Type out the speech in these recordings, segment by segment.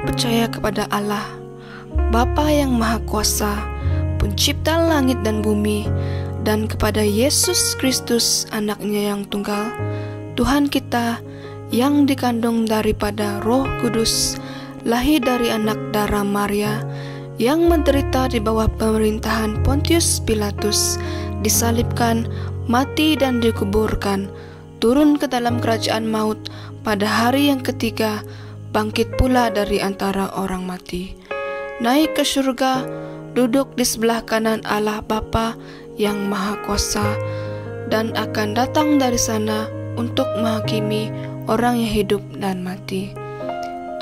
percaya kepada Allah, Bapa yang Maha Kuasa, Pencipta langit dan bumi, dan kepada Yesus Kristus, Anaknya yang tunggal, Tuhan kita, yang dikandung daripada Roh Kudus, lahir dari anak darah Maria, yang menderita di bawah pemerintahan Pontius Pilatus, disalibkan, mati dan dikuburkan, turun ke dalam kerajaan maut, pada hari yang ketiga bangkit pula dari antara orang mati, naik ke surga, duduk di sebelah kanan Allah Bapa yang Maha Kuasa, dan akan datang dari sana untuk menghakimi orang yang hidup dan mati.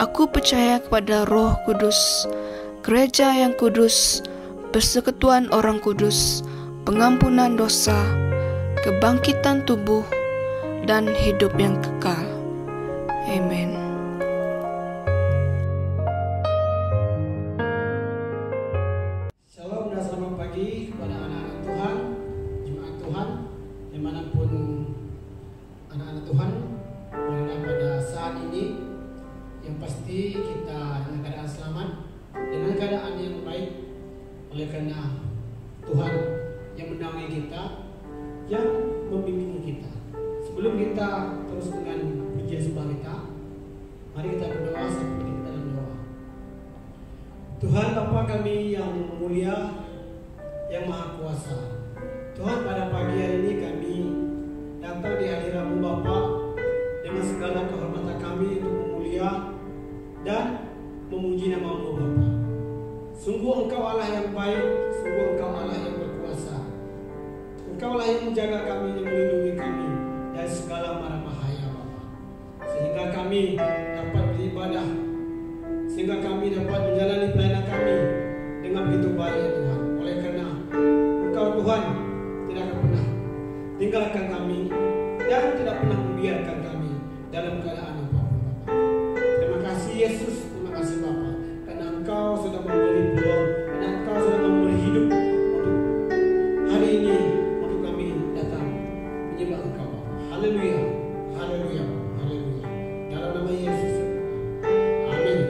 Aku percaya kepada Roh Kudus, gereja yang kudus, persekutuan orang kudus, pengampunan dosa, kebangkitan tubuh, dan hidup yang kekal. Amin. Shalom dan selamat pagi kepada anak-anak Tuhan, jemaat Tuhan, dimanapun anak-anak Tuhan berada pada saat ini. Yang pasti kita dengan keadaan selamat, dengan keadaan yang baik, oleh karena Tuhan yang menaungi kita, yang membimbing kita. Sebelum kita terus dengan pujian sembah kita, mari kita berdoa seperti kita dalam doa. Tuhan Bapa kami yang mulia, yang Maha Kuasa, Tuhan, pada pagi hari ini kami datang di hadirat-Mu Bapa dengan segala kehormatan kami untuk memulia dan memuji nama-Mu Bapa. Sungguh Engkau Allah yang baik, sungguh Engkau Allah yang berkuasa. Engkau lah yang menjaga kami, yang melindungi kami dari segala mara bahaya Bapa, sehingga kami dapat beribadah, sehingga kami dapat menjalani pelayanan kami dengan begitu baik ya Tuhan. Oleh karena Engkau Tuhan tidak akan pernah tinggalkan kami dan tidak pernah membiarkan kami dalam keadaan apapun Bapa. Terima kasih Yesus, terima kasih Bapa, karena Engkau sudah memberi peluang, karena Engkau sudah memberi hidup untuk hari ini, untuk kami datang menyembah Engkau Bapa. Haleluya, haleluya, haleluya. Dalam nama Yesus, amin.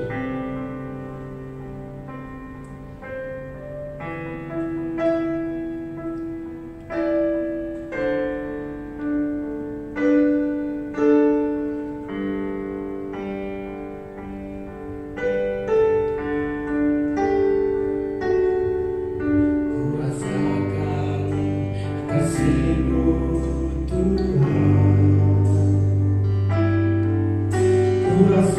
Tuhan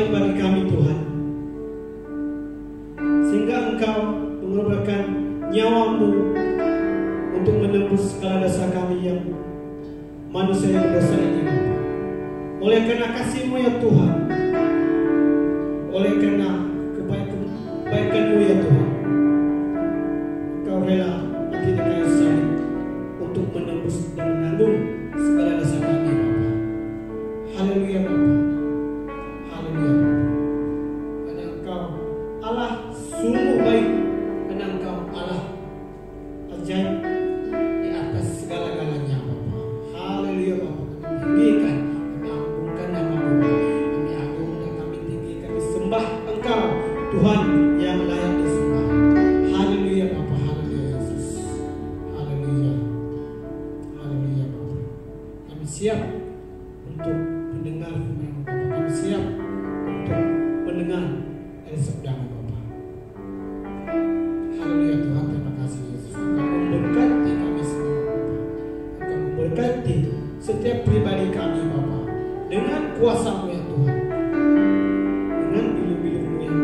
yang bagi kami Tuhan, sehingga Engkau mengorbankan nyawa-Mu untuk menebus segala dosa kami yang manusia yang berdosa ini, Bapa. Oleh karena kasih-Mu ya Tuhan, oleh karena kebaikan-Mu ya Tuhan, Engkau rela mati di kayu salib untuk menebus dan menanggung segala dosa kami, Bapa. Haleluya, Bapa. Haleluya, Bapa. Karena Engkau Allah sungguh baik, karena Engkau Allah ajaib di atas segala-galanya, Bapa. Haleluya, Bapa. Kami tinggikan, kami agungkan nama-Mu, kami agung dan kami tinggi, kami sembah Engkau, Tuhan yang layak disembah. Haleluya, Bapa. Haleluya, Yesus. Haleluya. Haleluya, Bapa. Kami siap untuk mendengar firman-Mu, Bapa. Kami siap untuk mendengar dari sabda-Mu, Bapa. Haleluya, Tuhan. Terima kasih, Yesus. Engkau memberkati kami semua, Bapa. Engkau memberkati setiap pribadi kami, Bapa, dengan kuasa-Mu ya Tuhan, dengan bilu-bilu-Mu yang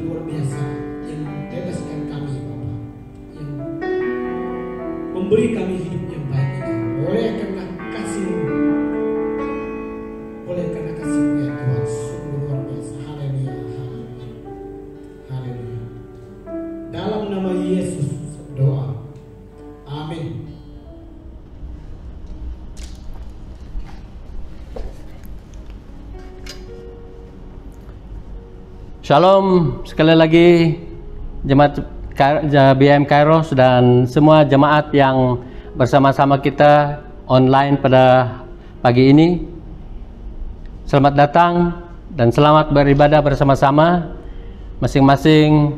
luar biasa, yang bebaskan kami, Bapa, yang memberi kami hidup yang baik ini. Oleh karena kasih-Mu, oleh karena kasih-Mu ya Tuhan, sungguh luar biasa. Haleluya, haleluya, haleluya. Dalam nama Yesus doa, amin. Shalom sekali lagi jemaat BM Kairos dan semua jemaat yang bersama-sama kita online pada pagi ini. Selamat datang dan selamat beribadah bersama-sama. Masing-masing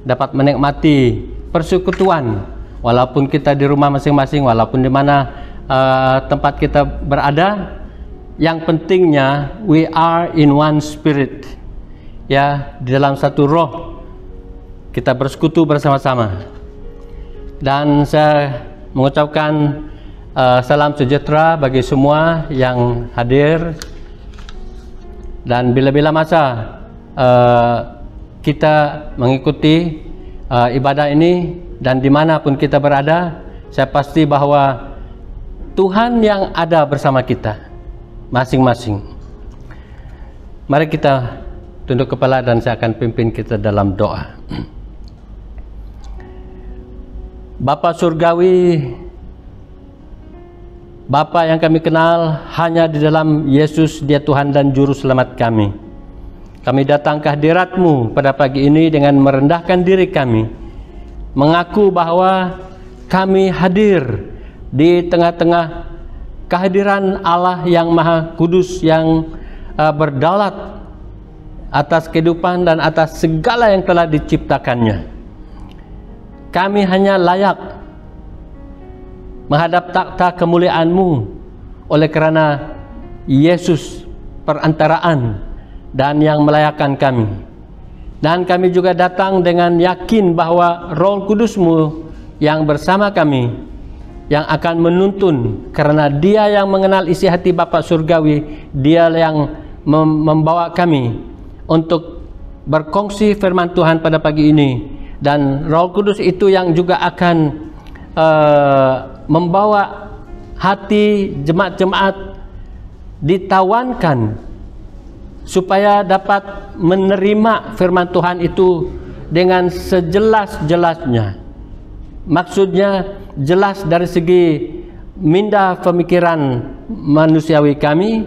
dapat menikmati persekutuan walaupun kita di rumah masing-masing, walaupun di mana tempat kita berada. Yang pentingnya we are in one spirit. Ya, di dalam satu roh kita bersekutu bersama-sama. Dan saya mengucapkan salam sejahtera bagi semua yang hadir. Dan bila-bila masa kita mengikuti ibadah ini dan dimanapun kita berada, saya pasti bahwa Tuhan yang ada bersama kita masing-masing. Mari kita tunduk kepala dan saya akan pimpin kita dalam doa. Bapa Surgawi, Bapa yang kami kenal hanya di dalam Yesus, Dia Tuhan dan Juru Selamat kami. Kami datang ke hadirat-Mu pada pagi ini dengan merendahkan diri kami, mengaku bahwa kami hadir di tengah-tengah kehadiran Allah yang Maha Kudus, yang berdaulat atas kehidupan dan atas segala yang telah diciptakannya. Kami hanya layak menghadap takhta kemuliaan-Mu oleh karena Yesus perantaraan dan yang melayakkan kami. Dan kami juga datang dengan yakin bahwa Roh Kudus-Mu yang bersama kami, yang akan menuntun, karena Dia yang mengenal isi hati Bapa Surgawi, Dia yang membawa kami untuk berkongsi firman Tuhan pada pagi ini. Dan Roh Kudus itu yang juga akan membawa hati jemaat-jemaat ditawankan supaya dapat menerima firman Tuhan itu dengan sejelas-jelasnya. Maksudnya jelas dari segi minda pemikiran manusiawi kami,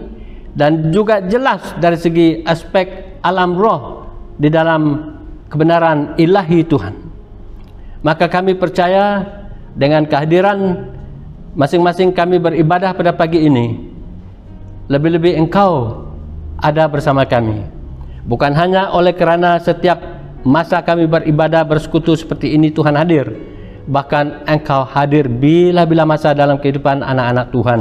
dan juga jelas dari segi aspek alam roh di dalam kebenaran ilahi Tuhan. Maka kami percaya dengan kehadiran masing-masing kami beribadah pada pagi ini, lebih-lebih Engkau ada bersama kami. Bukan hanya oleh kerana setiap masa kami beribadah bersekutu seperti ini Tuhan hadir, bahkan Engkau hadir bila-bila masa dalam kehidupan anak-anak Tuhan,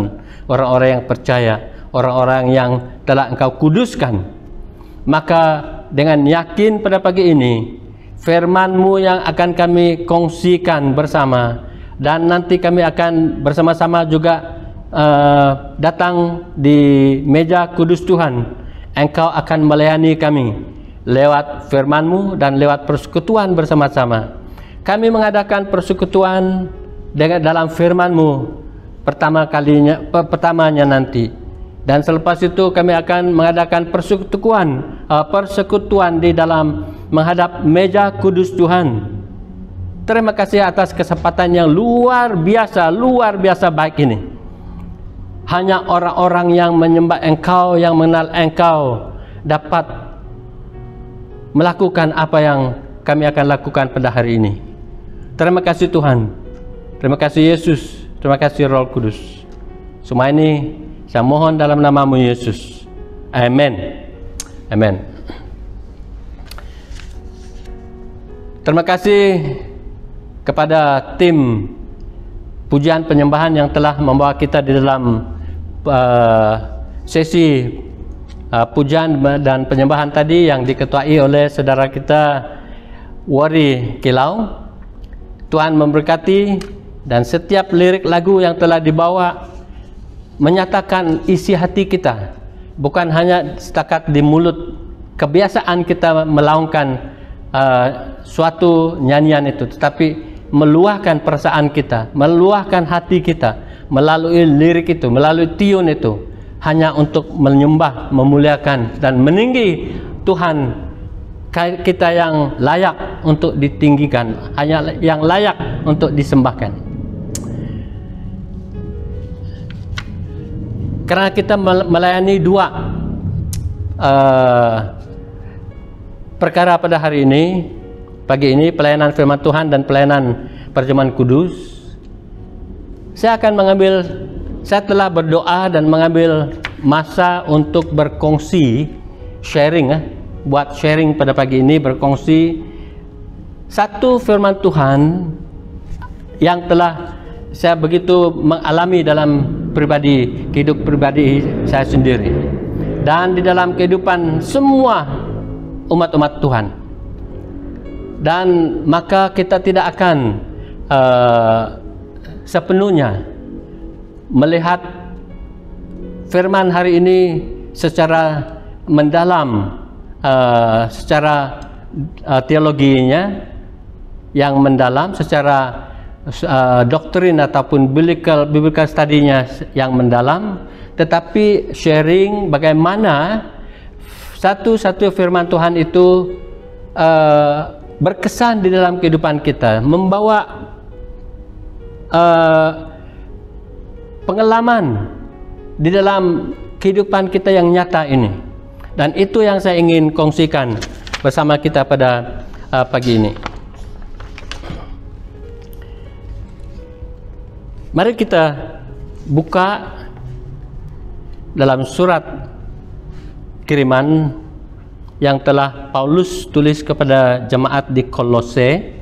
orang-orang yang percaya, orang-orang yang telah Engkau kuduskan. Maka dengan yakin pada pagi ini, firman-Mu yang akan kami kongsikan bersama, dan nanti kami akan bersama-sama juga datang di meja kudus Tuhan. Engkau akan melayani kami lewat firman-Mu dan lewat persekutuan bersama-sama. Kami mengadakan persekutuan dalam firman-Mu pertamanya nanti. Dan selepas itu kami akan mengadakan persekutuan di dalam menghadap meja kudus Tuhan. Terima kasih atas kesempatan yang luar biasa baik ini. Hanya orang-orang yang menyembah Engkau, yang mengenal Engkau, dapat melakukan apa yang kami akan lakukan pada hari ini. Terima kasih Tuhan. Terima kasih Yesus. Terima kasih Roh Kudus. Semua ini saya mohon dalam nama-Mu Yesus. Amin. Amin. Terima kasih kepada tim pujian penyembahan yang telah membawa kita di dalam sesi pujian dan penyembahan tadi yang diketuai oleh saudara kita Wari Kilau. Tuhan memberkati, dan setiap lirik lagu yang telah dibawa menyatakan isi hati kita, bukan hanya setakat di mulut. Kebiasaan kita melaungkan suatu nyanyian itu, tetapi meluahkan perasaan kita, meluahkan hati kita melalui lirik itu, melalui tiun itu, hanya untuk menyembah, memuliakan dan meninggi Tuhan kita yang layak untuk ditinggikan, hanya yang layak untuk disembahkan. Karena kita melayani dua perkara pada hari ini, pagi ini, pelayanan firman Tuhan dan pelayanan perjamuan kudus. Saya telah berdoa dan mengambil masa untuk berkongsi, buat sharing pada pagi ini, berkongsi satu firman Tuhan yang telah saya begitu mengalami dalam kehidupan pribadi saya sendiri dan di dalam kehidupan semua umat-umat Tuhan. Dan maka kita tidak akan sepenuhnya melihat firman hari ini secara mendalam, secara teologinya yang mendalam, secara doktrin ataupun biblical study-nya yang mendalam, tetapi sharing bagaimana satu firman Tuhan itu berkesan di dalam kehidupan kita, membawa pengalaman di dalam kehidupan kita yang nyata ini. Dan itu yang saya ingin kongsikan bersama kita pada pagi ini. Mari kita buka dalam surat kiriman yang telah Paulus tulis kepada jemaat di Kolose.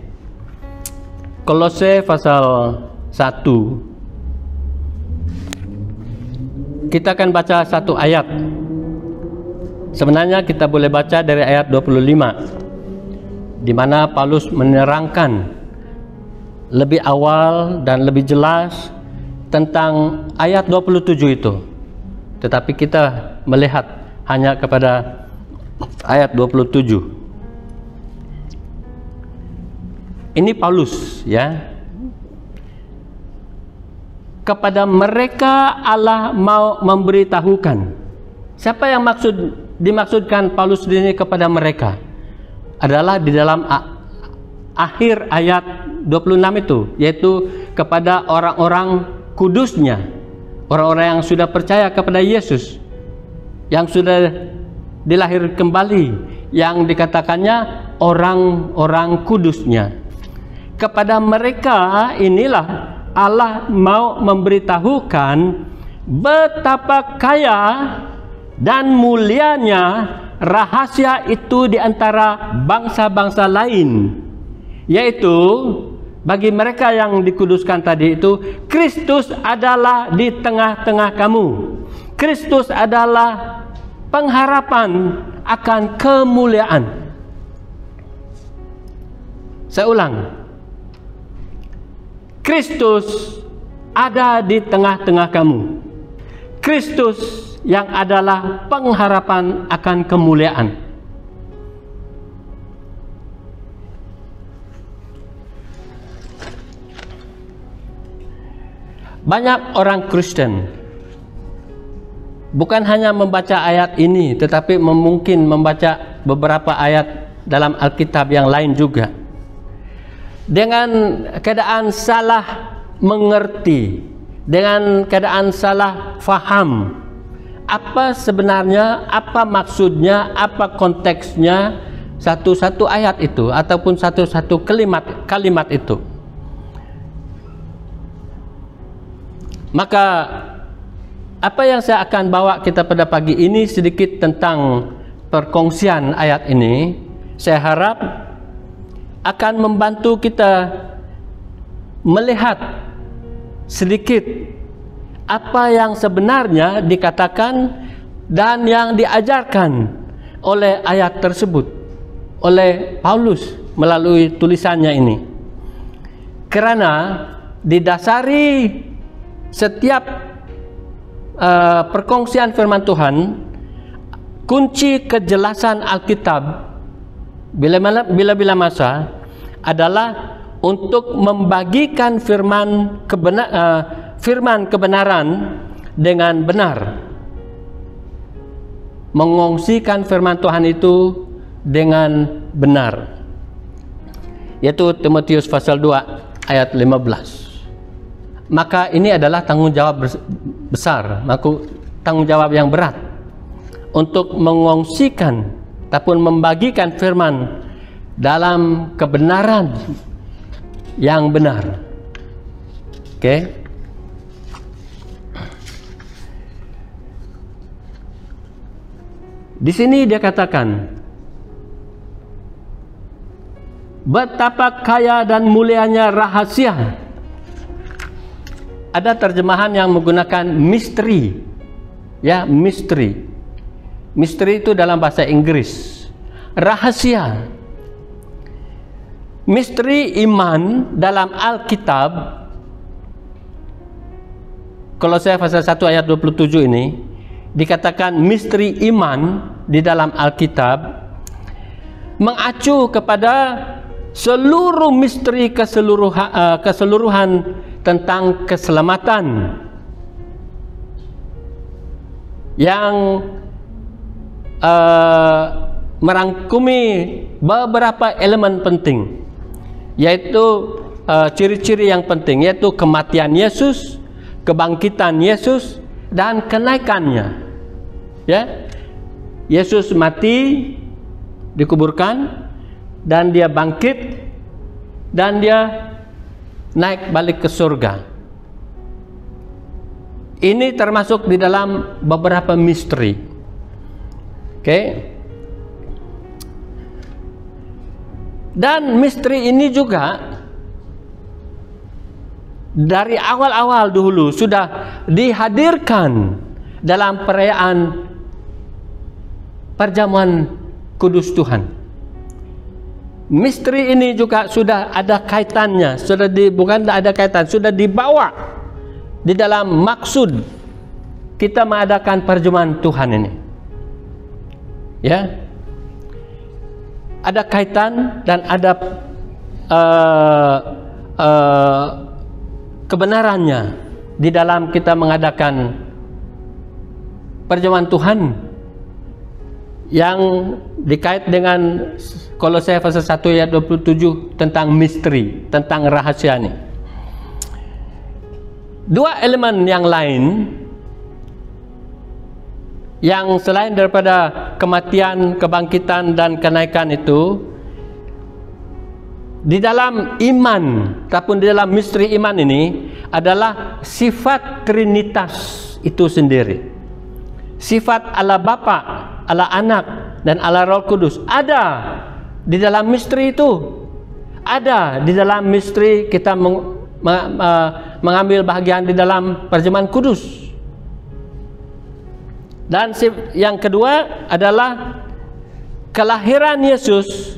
Kolose pasal 1. Kita akan baca satu ayat. Sebenarnya kita boleh baca dari ayat 25, di mana Paulus menerangkan lebih awal dan lebih jelas tentang ayat 27 itu. Tetapi kita melihat hanya kepada ayat 27. Ini Paulus, ya. Kepada mereka Allah mau memberitahukan. Siapa yang dimaksudkan Paulus ini kepada mereka? Adalah di dalam akhir ayat 26 itu, yaitu kepada orang-orang kudusnya, orang-orang yang sudah percaya kepada Yesus, yang sudah dilahir kembali, yang dikatakannya orang-orang kudusnya. Kepada mereka inilah Allah mau memberitahukan betapa kaya dan mulianya rahasia itu di antara bangsa-bangsa lain, yaitu bagi mereka yang dikuduskan tadi itu, Kristus adalah di tengah-tengah kamu. Kristus adalah pengharapan akan kemuliaan. Saya ulang, Kristus ada di tengah-tengah kamu. Kristus yang adalah pengharapan akan kemuliaan. Banyak orang Kristen bukan hanya membaca ayat ini, tetapi mungkin membaca beberapa ayat dalam Alkitab yang lain juga, dengan keadaan salah mengerti, dengan keadaan salah faham apa sebenarnya, apa maksudnya, apa konteksnya satu-satu ayat itu ataupun satu-satu kalimat itu. Maka apa yang saya akan bawa kita pada pagi ini sedikit tentang perkongsian ayat ini. Saya harap akan membantu kita melihat sedikit apa yang sebenarnya dikatakan dan yang diajarkan oleh ayat tersebut oleh Paulus melalui tulisannya ini. Karena didasari setiap perkongsian firman Tuhan, kunci kejelasan Alkitab bila masa adalah untuk membagikan firman kebenaran dengan benar, mengongsikan firman Tuhan itu dengan benar, yaitu Timotius pasal 2 ayat 15. Maka ini adalah tanggung jawab besar, tanggung jawab yang berat untuk mengongsikan ataupun membagikan firman dalam kebenaran yang benar. Oke. Di sini dia katakan, betapa kaya dan mulianya rahasia. Ada terjemahan yang menggunakan misteri, ya, misteri. Misteri itu dalam bahasa Inggris, rahasia. Misteri iman dalam Alkitab, Kolose pasal 1 ayat 27 ini dikatakan misteri iman di dalam Alkitab mengacu kepada seluruh misteri keseluruhan tentang keselamatan yang merangkumi beberapa elemen penting, yaitu ciri-ciri yang penting, yaitu kematian Yesus, kebangkitan Yesus, dan kenaikannya. Ya, Yesus mati, dikuburkan, dan dia bangkit, dan dia naik balik ke surga. Ini termasuk di dalam beberapa misteri. Oke. Dan misteri ini juga dari awal-awal dulu sudah dihadirkan dalam perayaan perjamuan kudus Tuhan. Misteri ini juga sudah ada kaitannya, sudah dibawa di dalam maksud kita mengadakan perjamuan Tuhan ini. Ya, ada kaitan dan ada kebenarannya di dalam kita mengadakan perjamuan Tuhan yang dikait dengan Kolose pasal 1 ayat 27 tentang misteri, tentang rahasia ini. Dua elemen yang lain yang selain daripada kematian, kebangkitan, dan kenaikan itu, di dalam iman ataupun di dalam misteri iman ini adalah sifat Trinitas itu sendiri. Sifat Allah Bapa, Allah Anak, dan Allah Roh Kudus ada di dalam misteri itu. Ada di dalam misteri kita mengambil bahagian di dalam perjamuan kudus. Dan yang kedua adalah kelahiran Yesus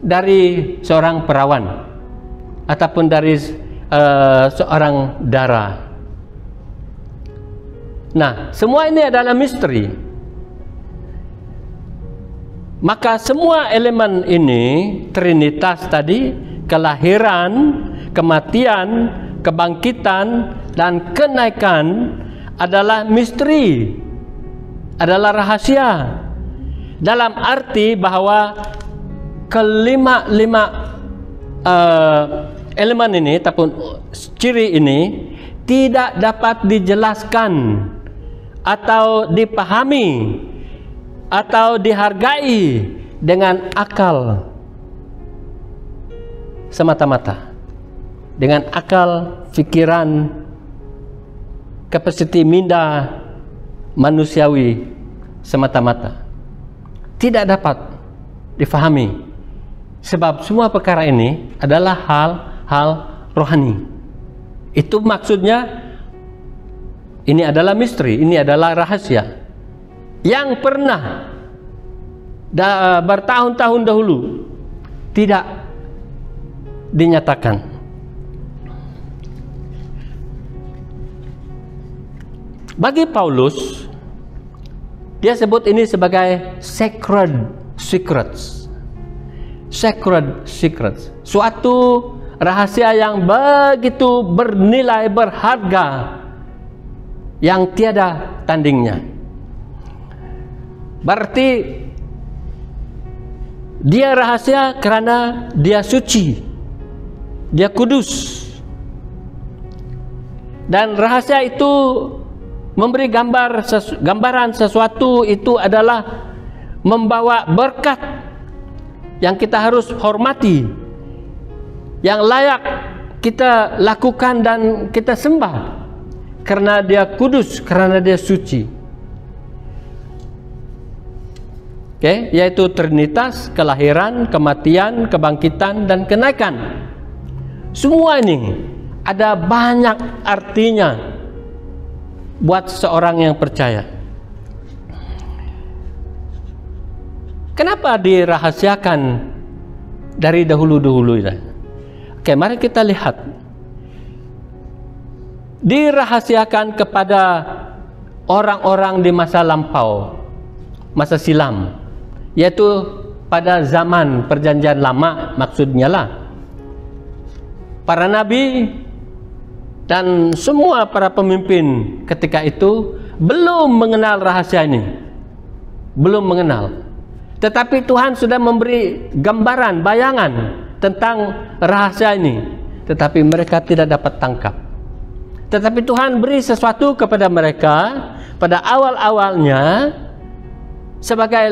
dari seorang perawan ataupun dari seorang darah. Nah, semua ini adalah misteri. Maka semua elemen ini, Trinitas tadi, kelahiran, kematian, kebangkitan, dan kenaikan adalah misteri, adalah rahasia. Dalam arti bahwa kelima-lima elemen ini ataupun ciri ini tidak dapat dijelaskan atau dipahami atau dihargai dengan akal semata-mata, dengan akal, pikiran, kapasiti minda manusiawi semata-mata. Tidak dapat difahami, sebab semua perkara ini adalah hal-hal rohani. Itu maksudnya, ini adalah misteri, ini adalah rahasia yang pernah bertahun-tahun dahulu tidak dinyatakan. Bagi Paulus, dia sebut ini sebagai sacred secrets. Sacred secrets, suatu rahasia yang begitu bernilai, berharga, yang tiada tandingnya. Berarti dia rahasia karena dia suci, dia kudus, dan rahasia itu memberi gambaran sesuatu itu adalah membawa berkat yang kita harus hormati, yang layak kita lakukan dan kita sembah karena dia kudus, karena dia suci. Yaitu Trinitas, kelahiran, kematian, kebangkitan, dan kenaikan. Semua ini ada banyak artinya buat seorang yang percaya. Kenapa dirahasiakan dari dahulu-dahulu ini? Mari kita lihat. Dirahasiakan kepada orang-orang di masa lampau, masa silam, yaitu pada zaman perjanjian lama, maksudnya lah para nabi dan semua para pemimpin ketika itu belum mengenal rahasia ini, belum mengenal. Tetapi Tuhan sudah memberi gambaran, bayangan tentang rahasia ini, tetapi mereka tidak dapat tangkap. Tetapi Tuhan beri sesuatu kepada mereka pada awal-awalnya sebagai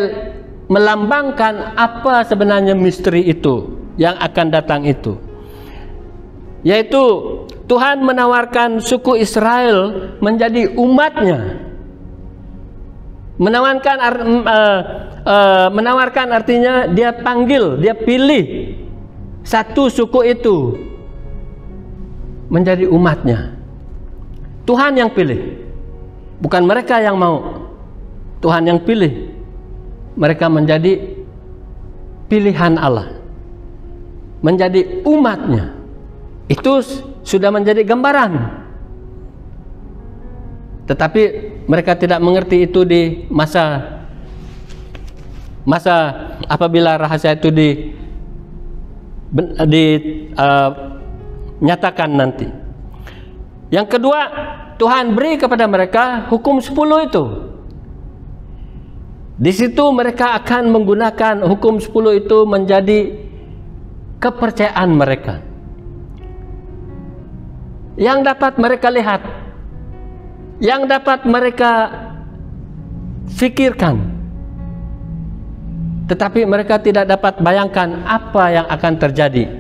melambangkan apa sebenarnya misteri itu yang akan datang itu, yaitu Tuhan menawarkan suku Israel menjadi umatnya. Menawarkan artinya dia panggil, dia pilih satu suku itu menjadi umatnya. Tuhan yang pilih, bukan mereka yang mau. Tuhan yang pilih mereka menjadi pilihan Allah, menjadi umatnya. Itu sudah menjadi gambaran. Tetapi mereka tidak mengerti itu di masa apabila rahasia itu nyatakan nanti. Yang kedua, Tuhan beri kepada mereka hukum 10 itu. Di situ mereka akan menggunakan hukum 10 itu menjadi kepercayaan mereka, yang dapat mereka lihat, yang dapat mereka fikirkan, tetapi mereka tidak dapat bayangkan apa yang akan terjadi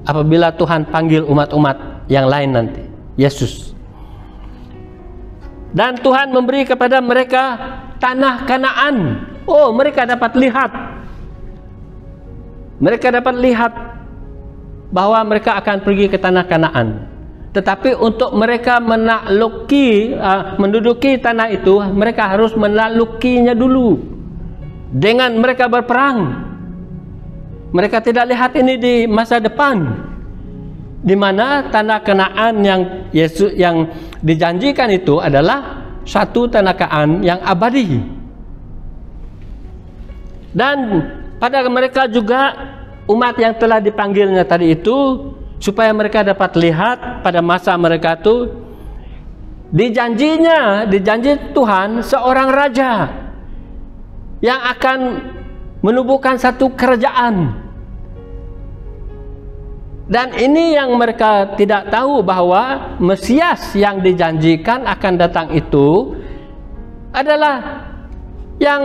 apabila Tuhan panggil umat-umat yang lain nanti, Yesus. Dan Tuhan memberi kepada mereka tanah Kanaan. Oh, mereka dapat lihat. Mereka dapat lihat bahwa mereka akan pergi ke tanah Kanaan. Tetapi untuk mereka menduduki tanah itu, mereka harus menaklukinya dulu dengan mereka berperang. Mereka tidak lihat ini di masa depan, di mana tanah Kanaan yang dijanjikan itu adalah satu tenagaan yang abadi. Dan pada mereka juga, umat yang telah dipanggilnya tadi itu, supaya mereka dapat lihat pada masa mereka itu, dijanji Tuhan seorang raja yang akan menubuhkan satu kerajaan. Dan ini yang mereka tidak tahu, bahwa Mesias yang dijanjikan akan datang itu adalah yang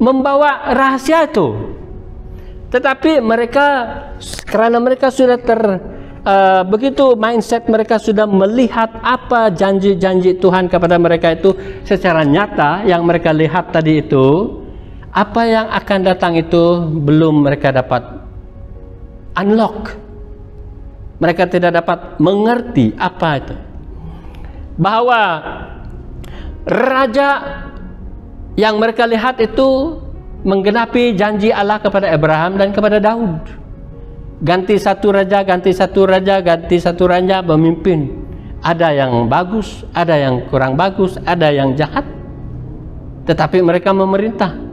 membawa rahasia itu. Tetapi mereka, karena mereka sudah begitu mindset mereka sudah melihat apa janji-janji Tuhan kepada mereka itu secara nyata, yang mereka lihat tadi itu, apa yang akan datang itu belum mereka dapat unlock. Mereka tidak dapat mengerti apa itu, bahwa raja yang mereka lihat itu menggenapi janji Allah kepada Abraham dan kepada Daud. Ganti satu raja, ganti satu raja, ganti satu raja memimpin. Ada yang bagus, ada yang kurang bagus, ada yang jahat, tetapi mereka memerintah.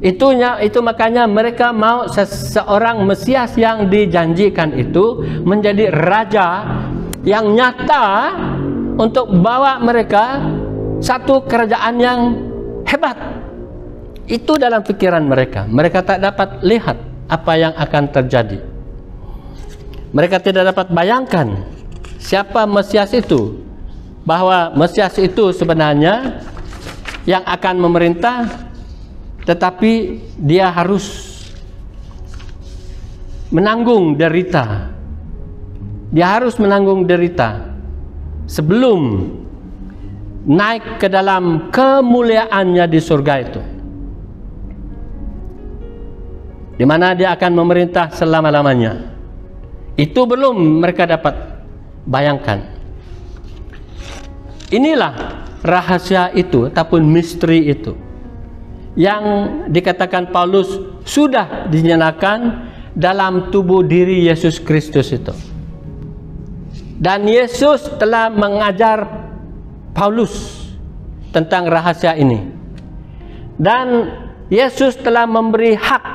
Itu makanya mereka mau seorang Mesias yang dijanjikan itu menjadi raja yang nyata untuk bawa mereka satu kerajaan yang hebat. Itu dalam pikiran mereka. Mereka tak dapat lihat apa yang akan terjadi. Mereka tidak dapat bayangkan siapa Mesias itu, bahwa Mesias itu sebenarnya yang akan memerintah, tetapi dia harus menanggung derita. Dia harus menanggung derita sebelum naik ke dalam kemuliaannya di surga itu, di mana dia akan memerintah selama-lamanya. Itu belum mereka dapat bayangkan. Inilah rahasia itu ataupun misteri itu yang dikatakan Paulus sudah dinyatakan dalam tubuh diri Yesus Kristus itu. Dan Yesus telah mengajar Paulus tentang rahasia ini. Dan Yesus telah memberi hak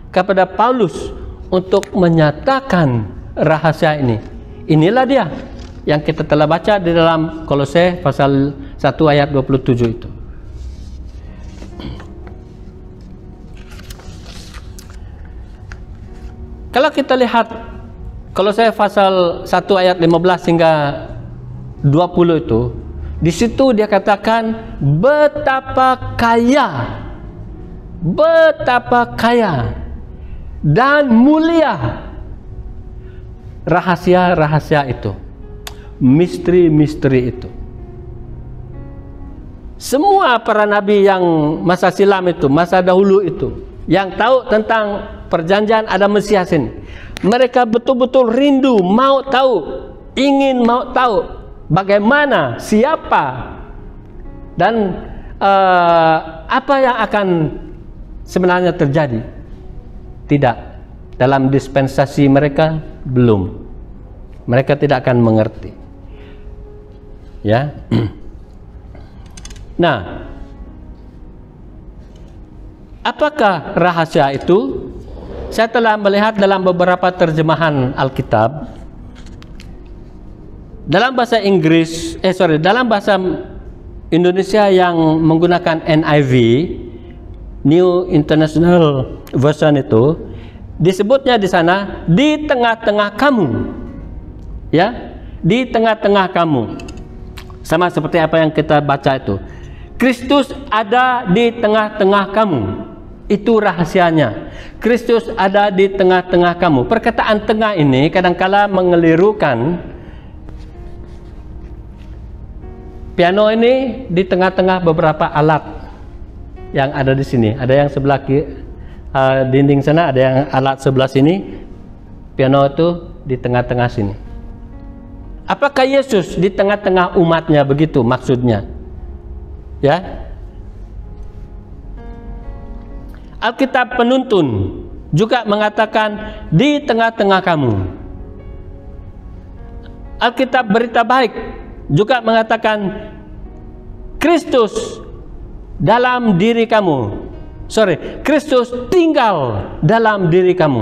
kepada Paulus untuk menyatakan rahasia ini. Inilah dia yang kita telah baca di dalam Kolose pasal 1 ayat 27 itu. Kalau kita lihat Kolose pasal 1 ayat 15 hingga 20 itu, di situ dia katakan betapa kaya dan mulia rahasia-rahasia itu, misteri-misteri itu. Semua para nabi yang masa silam itu, masa dahulu itu, yang tahu tentang perjanjian ada Mesias ini, mereka betul-betul rindu, mau tahu, ingin mau tahu bagaimana, siapa, dan apa yang akan sebenarnya terjadi. Tidak, dalam dispensasi mereka belum, mereka tidak akan mengerti, ya. Nah, apakah rahasia itu? Saya telah melihat dalam beberapa terjemahan Alkitab, dalam bahasa Inggris, dalam bahasa Indonesia yang menggunakan NIV, New International Version itu, disebutnya di sana di tengah-tengah kamu, ya, di tengah-tengah kamu, sama seperti apa yang kita baca itu. Kristus ada di tengah-tengah kamu. Itu rahasianya. Kristus ada di tengah-tengah kamu. Perkataan tengah ini kadangkala mengelirukan. Piano ini di tengah-tengah beberapa alat yang ada di sini. Ada yang sebelah dinding sana, ada yang alat sebelah sini. Piano itu di tengah-tengah sini. Apakah Yesus di tengah-tengah umatnya, begitu maksudnya? Ya, Alkitab penuntun juga mengatakan di tengah-tengah kamu. Alkitab berita baik juga mengatakan Kristus dalam diri kamu. Kristus tinggal dalam diri kamu.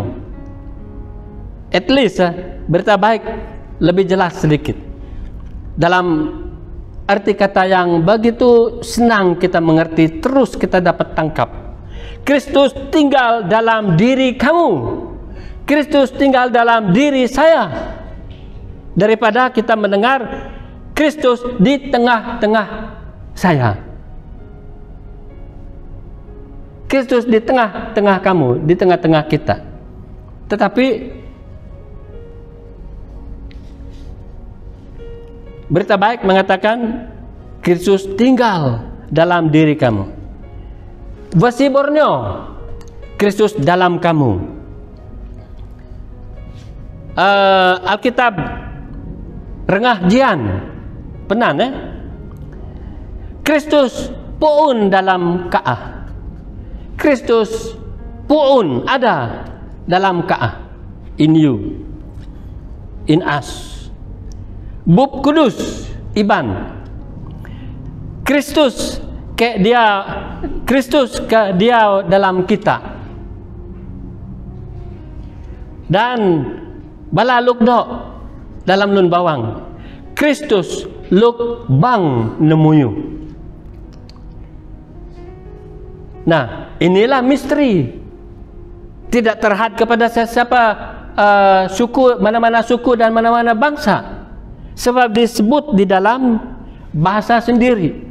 At least berita baik lebih jelas sedikit. Dalam arti kata yang begitu senang kita mengerti, terus kita dapat tangkap. Kristus tinggal dalam diri kamu. Kristus tinggal dalam diri saya. Daripada kita mendengar Kristus di tengah-tengah saya. Kristus di tengah-tengah kamu, di tengah-tengah kita. Tetapi berita baik mengatakan Kristus tinggal dalam diri kamu. Versi Borneo, Kristus dalam kamu. Alkitab Rengah Jian Penan Kristus puun dalam Ka'ah. Kristus puun ada dalam Ka'ah. In you, in us. Bub Kudus Iban. Kristus ke dia dalam kita. Dan bala lukdok dalam lun bawang. Kristus luk bang nemuyu. Nah, inilah misteri. Tidak terhad kepada siapa suku, mana-mana suku dan mana-mana bangsa. Sebab disebut di dalam bahasa sendiri.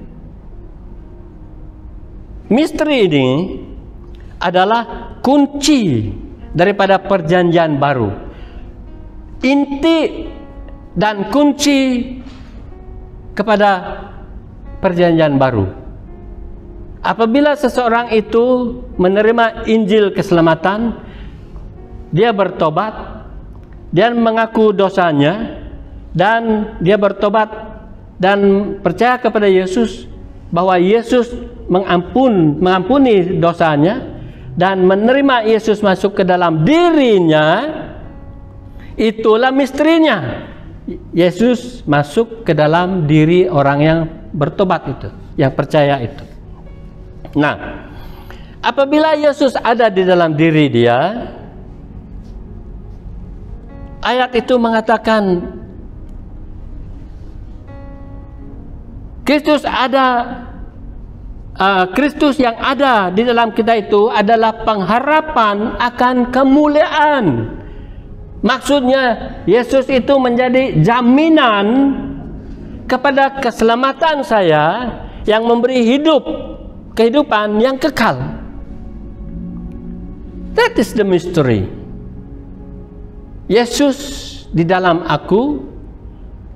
Misteri ini adalah kunci daripada perjanjian baru. Inti dan kunci kepada perjanjian baru. Apabila seseorang itu menerima Injil keselamatan, dia bertobat dan mengaku dosanya, dan dia bertobat dan percaya kepada Yesus, bahwa Yesus mengampuni dosanya, dan menerima Yesus masuk ke dalam dirinya. Itulah misterinya. Yesus masuk ke dalam diri orang yang bertobat itu, yang percaya itu. Nah, apabila Yesus ada di dalam diri dia, ayat itu mengatakan Kristus yang ada di dalam kita itu adalah pengharapan akan kemuliaan. Maksudnya Yesus itu menjadi jaminan kepada keselamatan saya, yang memberi kehidupan yang kekal. That is the mystery. Yesus di dalam aku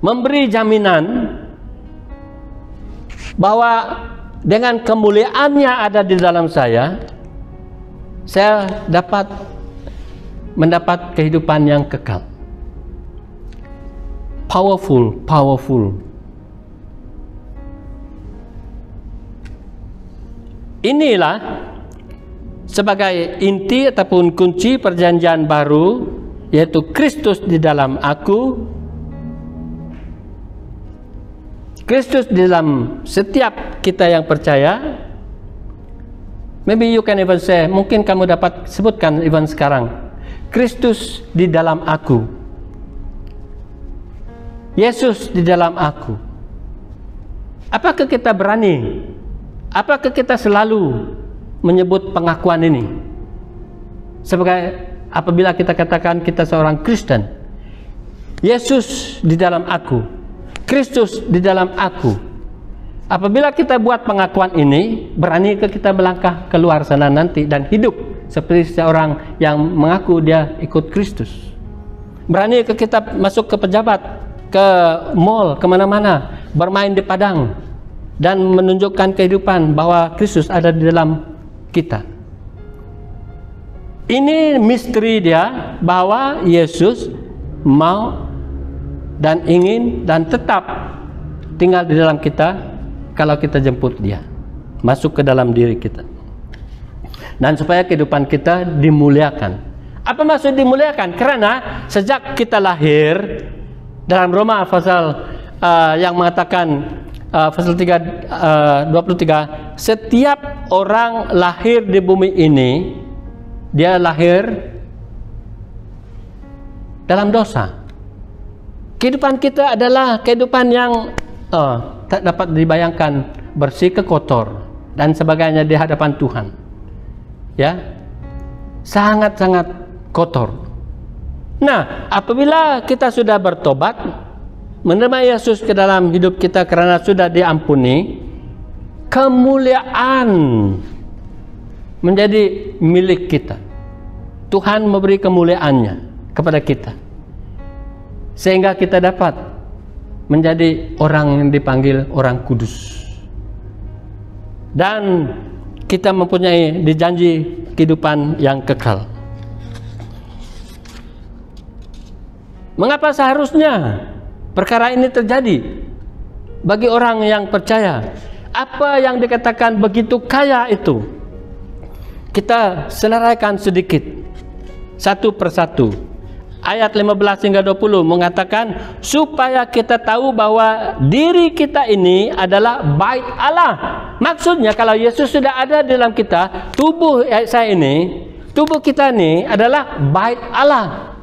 memberi jaminan bahwa dengan kemuliaannya ada di dalam saya dapat mendapat kehidupan yang kekal. Powerful. Inilah sebagai inti ataupun kunci perjanjian baru, yaitu Kristus di dalam aku, Kristus di dalam setiap kita yang percaya. Maybe you can even say, mungkin kamu dapat sebutkan even sekarang, Kristus di dalam aku, Yesus di dalam aku. Apakah kita berani? Apakah kita selalu menyebut pengakuan ini? Sebagai apabila kita katakan kita seorang Kristen, Yesus di dalam aku, Kristus di dalam aku. Apabila kita buat pengakuan ini, berani kita melangkah keluar sana nanti dan hidup seperti seorang yang mengaku dia ikut Kristus? Berani kita masuk ke pejabat, ke mall, kemana-mana, bermain di padang, dan menunjukkan kehidupan bahwa Kristus ada di dalam kita? Ini misteri dia, bahwa Yesus mau dan ingin dan tetap tinggal di dalam kita kalau kita jemput dia masuk ke dalam diri kita. Dan supaya kehidupan kita dimuliakan. Apa maksud dimuliakan? Karena sejak kita lahir, dalam Roma pasal yang mengatakan pasal 23, setiap orang lahir di bumi ini, dia lahir dalam dosa. Kehidupan kita adalah kehidupan yang tak dapat dibayangkan, bersih ke kotor dan sebagainya di hadapan Tuhan. Ya, sangat-sangat kotor. Nah, apabila kita sudah bertobat, menerima Yesus ke dalam hidup kita karena sudah diampuni, kemuliaan menjadi milik kita. Tuhan memberi kemuliaannya kepada kita, sehingga kita dapat menjadi orang yang dipanggil orang kudus, dan kita mempunyai dijanji kehidupan yang kekal. Mengapa seharusnya perkara ini terjadi bagi orang yang percaya? Apa yang dikatakan begitu kaya itu, kita senaraikan sedikit satu persatu. Ayat 15 hingga 20 mengatakan supaya kita tahu bahwa diri kita ini adalah bait Allah. Maksudnya kalau Yesus sudah ada dalam kita, tubuh saya ini, tubuh kita ini adalah bait Allah.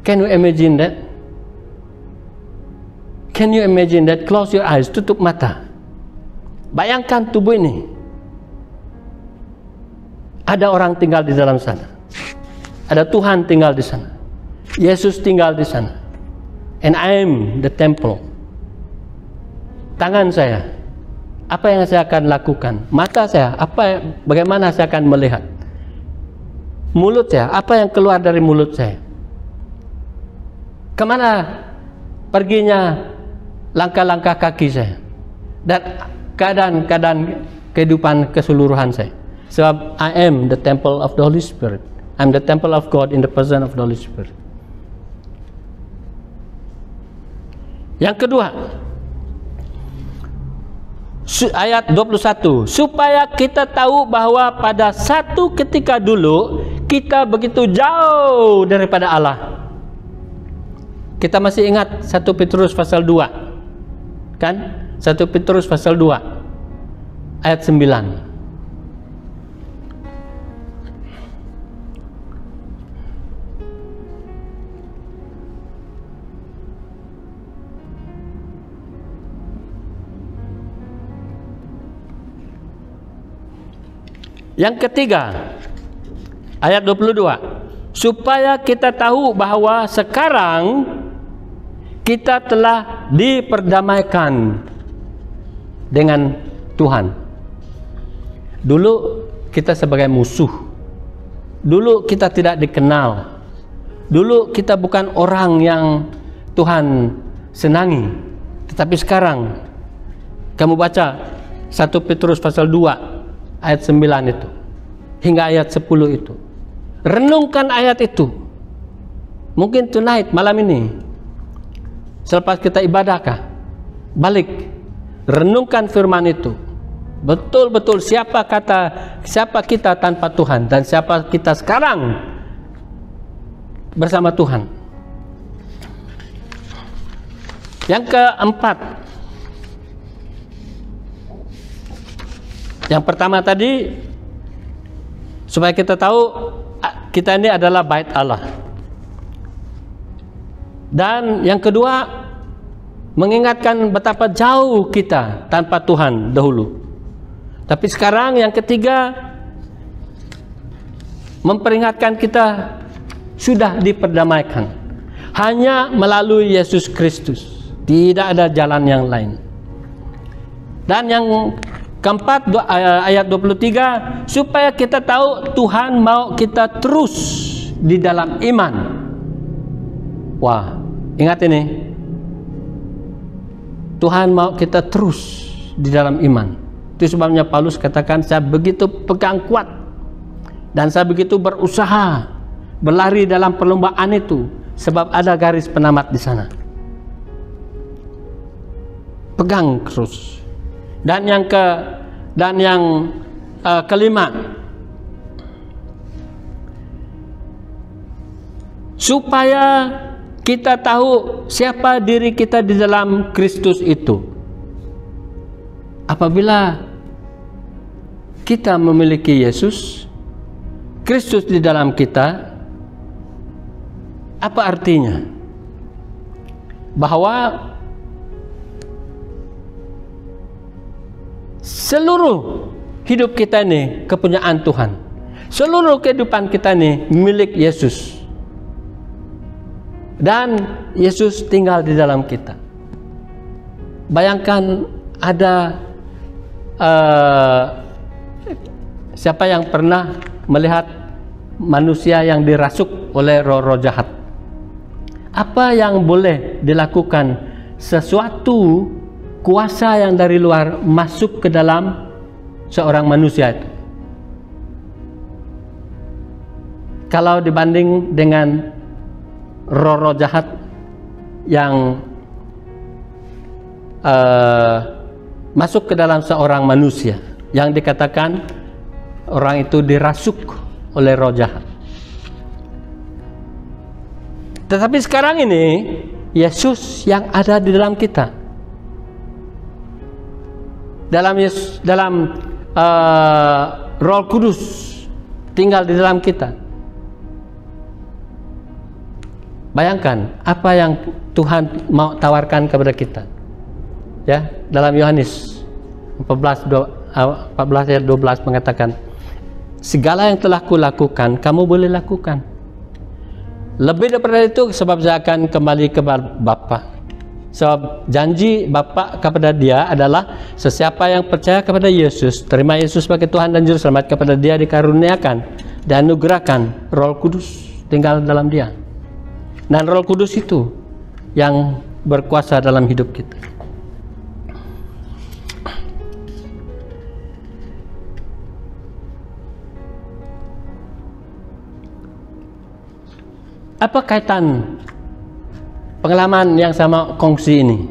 Can you imagine that? Can you imagine that? Close your eyes, tutup mata. Bayangkan tubuh ini. Ada orang tinggal di dalam sana. Ada Tuhan tinggal di sana. Yesus tinggal di sana. And I am the temple. Tangan saya, apa yang saya akan lakukan? Mata saya, bagaimana saya akan melihat? Mulut saya, apa yang keluar dari mulut saya? Kemana perginya langkah-langkah kaki saya? Dan keadaan-keadaan kehidupan keseluruhan saya. Sebab I am the temple of the Holy Spirit. I'm the temple of God in the person of the Holy Spirit. Yang kedua, ayat 21, supaya kita tahu bahwa pada satu ketika dulu kita begitu jauh daripada Allah. Kita masih ingat 1 Petrus pasal 2, kan? 1 Petrus pasal 2 ayat 9. Yang ketiga, ayat 22, supaya kita tahu bahwa sekarang kita telah diperdamaikan dengan Tuhan. Dulu kita sebagai musuh. Dulu kita tidak dikenal. Dulu kita bukan orang yang Tuhan senangi. Tetapi sekarang kamu baca 1 Petrus pasal 2 ayat 9 itu hingga ayat 10 itu. Renungkan ayat itu. Mungkin tonight, malam ini, selepas kita ibadahkah, balik renungkan firman itu. Betul-betul siapa kita tanpa Tuhan, dan siapa kita sekarang bersama Tuhan. Yang keempat, yang pertama tadi, supaya kita tahu kita ini adalah bait Allah. Dan yang kedua, mengingatkan betapa jauh kita tanpa Tuhan dahulu. Tapi sekarang yang ketiga, memperingatkan kita sudah diperdamaikan hanya melalui Yesus Kristus. Tidak ada jalan yang lain. Dan yang keempat, ayat 23, supaya kita tahu Tuhan mau kita terus di dalam iman. Wah, ingat ini. Tuhan mau kita terus di dalam iman. Itu sebabnya Paulus katakan, saya begitu pegang kuat dan saya begitu berusaha berlari dalam perlombaan itu, sebab ada garis penamat di sana. Pegang terus. Dan yang kelima, supaya kita tahu siapa diri kita di dalam Kristus itu. Apabila kita memiliki Yesus, Kristus di dalam kita, apa artinya? Bahwa seluruh hidup kita ini kepunyaan Tuhan. Seluruh kehidupan kita ini milik Yesus. Dan Yesus tinggal di dalam kita. Bayangkan ada siapa yang pernah melihat manusia yang dirasuk oleh roh-roh jahat? Apa yang boleh dilakukan? Sesuatu kuasa yang dari luar masuk ke dalam seorang manusia itu. Kalau dibanding dengan roh-roh jahat yang masuk ke dalam seorang manusia, yang dikatakan orang itu dirasuk oleh roh jahat. Tetapi sekarang ini Yesus yang ada di dalam kita, dalam Roh Kudus tinggal di dalam kita. Bayangkan apa yang Tuhan mau tawarkan kepada kita. Ya, dalam Yohanes 14 ayat 12 mengatakan, segala yang telah kulakukan kamu boleh lakukan. Lebih daripada itu, sebab saya akan kembali kepada Bapa. Sebab janji Bapa kepada dia adalah sesiapa yang percaya kepada Yesus, terima Yesus sebagai Tuhan dan Juru Selamat, kepada dia dikaruniakan dan anugerahkan Roh Kudus tinggal dalam dia. Dan Roh Kudus itu yang berkuasa dalam hidup kita. Apa kaitan pengalaman yang sama kongsi ini?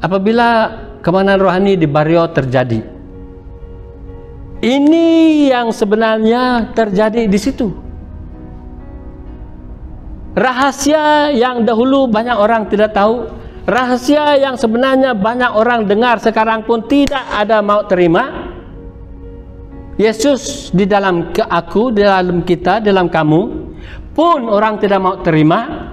Apabila kemenangan rohani di Bario terjadi, ini yang sebenarnya terjadi di situ. Rahasia yang dahulu banyak orang tidak tahu, rahasia yang sebenarnya banyak orang dengar sekarang pun tidak ada mau terima. Yesus di dalam aku, di dalam kita, dalam kamu pun orang tidak mau terima.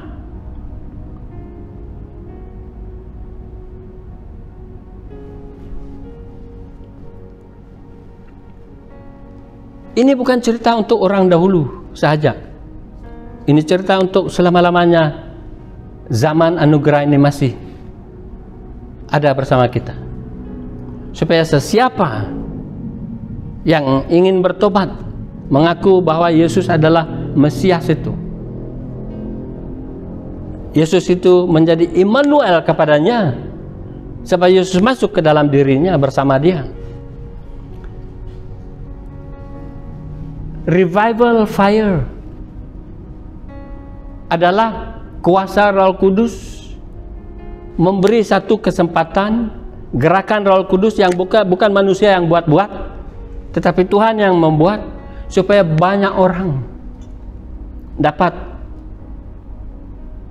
Ini bukan cerita untuk orang dahulu sahaja. Ini cerita untuk selama-lamanya. Zaman anugerah ini masih ada bersama kita. Supaya sesiapa yang ingin bertobat, mengaku bahwa Yesus adalah Mesias itu, Yesus itu menjadi Immanuel kepadanya, sebab Yesus masuk ke dalam dirinya bersama dia. Revival fire adalah kuasa Roh Kudus memberi satu kesempatan, gerakan Roh Kudus yang bukan manusia yang buat-buat, tetapi Tuhan yang membuat, supaya banyak orang dapat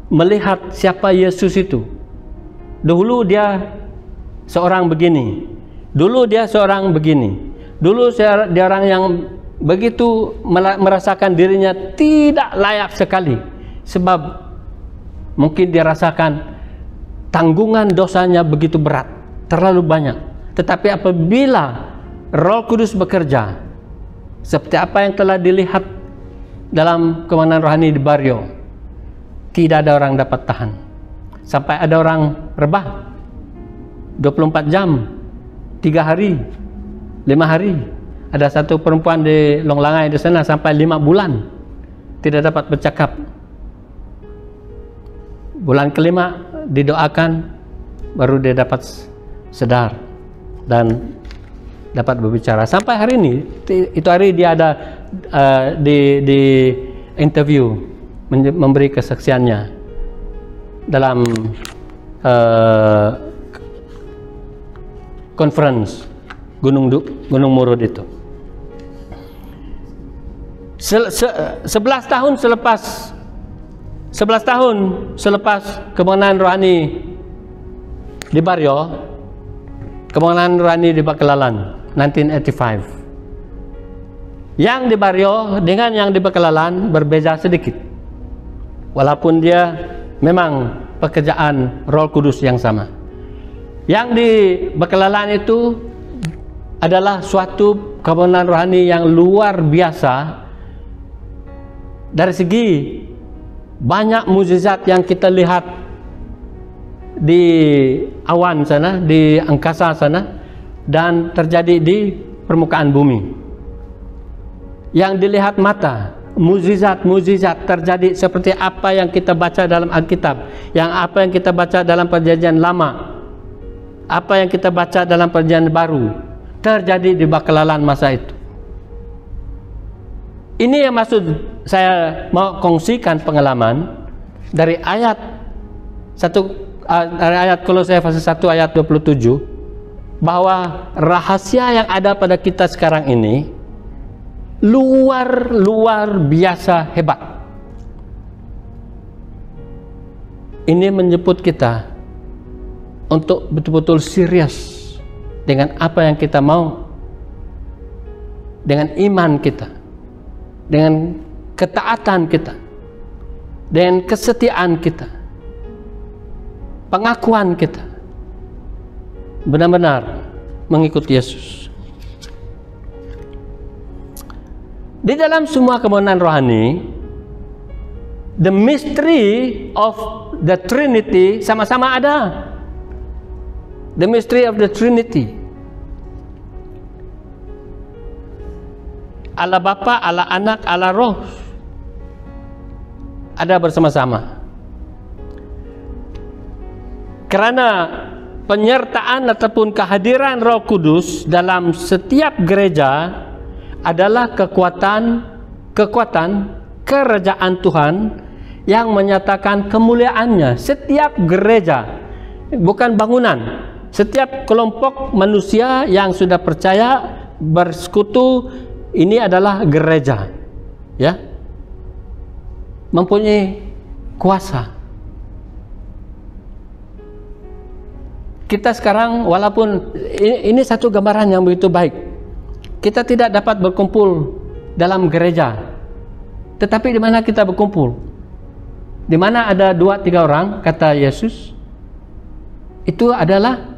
melihat siapa Yesus itu. Dulu dia seorang begini, dulu dia seorang begini, dulu dia orang yang begitu merasakan dirinya tidak layak sekali, sebab mungkin dia rasakan tanggungan dosanya begitu berat, terlalu banyak. Tetapi apabila Roh Kudus bekerja, seperti apa yang telah dilihat dalam kemenangan rohani di Bario, tidak ada orang dapat tahan. Sampai ada orang rebah 24 jam, 3 hari, 5 hari. Ada satu perempuan di Longlangai di sana sampai 5 bulan tidak dapat bercakap. Bulan kelima didoakan, baru dia dapat sedar dan dapat berbicara. Sampai hari ini, itu hari dia ada di interview, memberi kesaksiannya dalam conference Gunung Murud itu. 11 tahun selepas 11 tahun selepas kemenangan rohani di Barrio, kemenangan rohani di Baclalan 1985. Yang di Barrio dengan yang di Baclalan berbeza sedikit, walaupun dia memang pekerjaan Roh Kudus yang sama. Yang di Baclalan itu adalah suatu kemenangan rohani yang luar biasa dari segi banyak mukjizat yang kita lihat di awan sana, di angkasa sana, dan terjadi di permukaan bumi. Yang dilihat mata, mukjizat-mukjizat terjadi seperti apa yang kita baca dalam Alkitab, yang apa yang kita baca dalam Perjanjian Lama, apa yang kita baca dalam Perjanjian Baru, terjadi di Baclalan masa itu. Ini yang maksud saya mau kongsikan pengalaman dari ayat 1, dari ayat Kolose pasal 1 ayat 27, bahwa rahasia yang ada pada kita sekarang ini luar biasa hebat. Ini menjemput kita untuk betul-betul serius dengan apa yang kita mau, dengan iman kita, dengan ketaatan kita, dengan kesetiaan kita, pengakuan kita, benar-benar mengikut Yesus. Di dalam semua kemenangan rohani, the mystery of the Trinity sama-sama ada. The mystery of the Trinity. Allah Bapa, Allah Anak, Allah Roh ada bersama-sama. Karena penyertaan ataupun kehadiran Roh Kudus dalam setiap gereja adalah kekuatan kerajaan Tuhan yang menyatakan kemuliaannya. Setiap gereja, bukan bangunan, setiap kelompok manusia yang sudah percaya bersekutu, ini adalah gereja, ya, mempunyai kuasa. Kita sekarang, walaupun ini satu gambaran yang begitu baik, kita tidak dapat berkumpul dalam gereja, tetapi di mana kita berkumpul? Di mana ada 2-3 orang, kata Yesus, itu adalah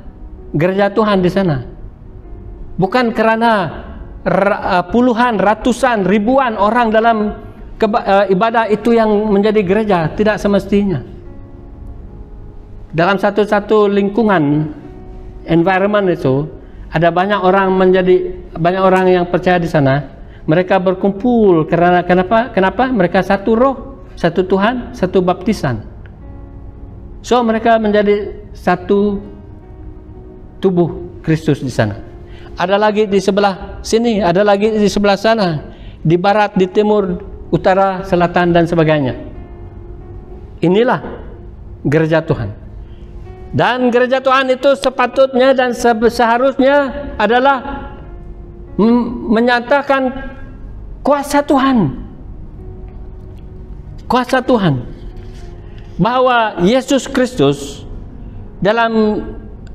gereja Tuhan di sana. Bukan karena puluhan, ratusan, ribuan orang dalam ibadah itu yang menjadi gereja, tidak semestinya. Dalam satu lingkungan, environment itu ada banyak orang yang percaya di sana. Mereka berkumpul karena kenapa? Mereka satu roh, satu Tuhan, satu baptisan. So mereka menjadi satu tubuh Kristus di sana. Ada lagi di sebelah sini, ada lagi di sebelah sana, di barat, di timur, utara, selatan, dan sebagainya. Inilah gereja Tuhan. Dan gereja Tuhan itu sepatutnya dan seharusnya adalah menyatakan kuasa Tuhan. Kuasa Tuhan. Bahwa Yesus Kristus dalam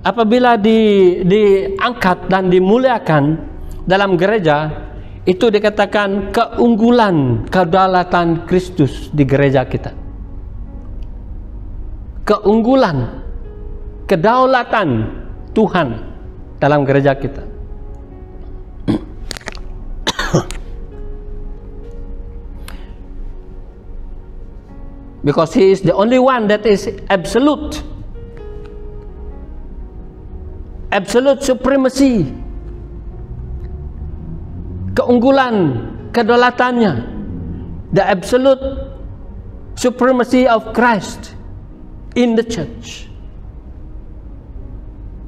apabila diangkat dan dimuliakan dalam gereja, itu dikatakan keunggulan kedaulatan Kristus di gereja kita. Keunggulan kedaulatan Tuhan dalam gereja kita. Because He is the only one that is absolute. Absolute supremacy, keunggulan kedaulatannya, the absolute supremacy of Christ in the church.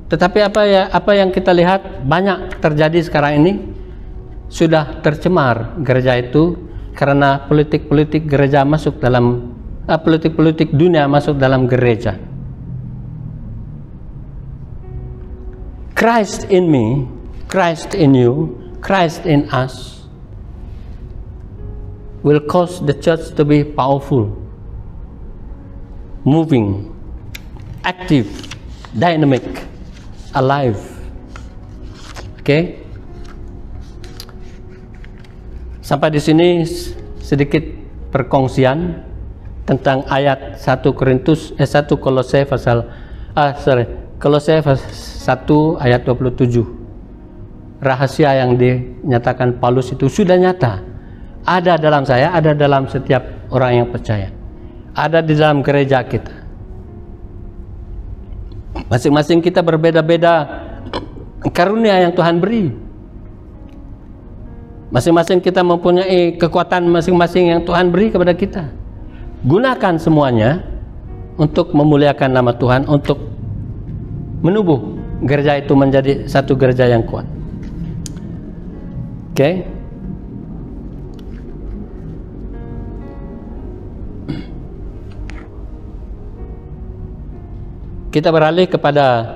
Tetapi apa yang kita lihat banyak terjadi sekarang ini, sudah tercemar gereja itu karena politik-politik gereja masuk dalam politik-politik dunia masuk dalam gereja. Christ in me, Christ in you, Christ in us will cause the church to be powerful. moving, active, dynamic, alive. Oke. Sampai di sini sedikit perkongsian tentang ayat 1 Kolose pasal Kolose 1 ayat 27. Rahasia yang dinyatakan Paulus itu sudah nyata. Ada dalam saya, ada dalam setiap orang yang percaya. Ada di dalam gereja kita. Masing-masing kita berbeda-beda karunia yang Tuhan beri. Masing-masing kita mempunyai kekuatan masing-masing yang Tuhan beri kepada kita. Gunakan semuanya untuk memuliakan nama Tuhan, untuk menubuh gereja itu menjadi satu gereja yang kuat. Oke. Kita beralih kepada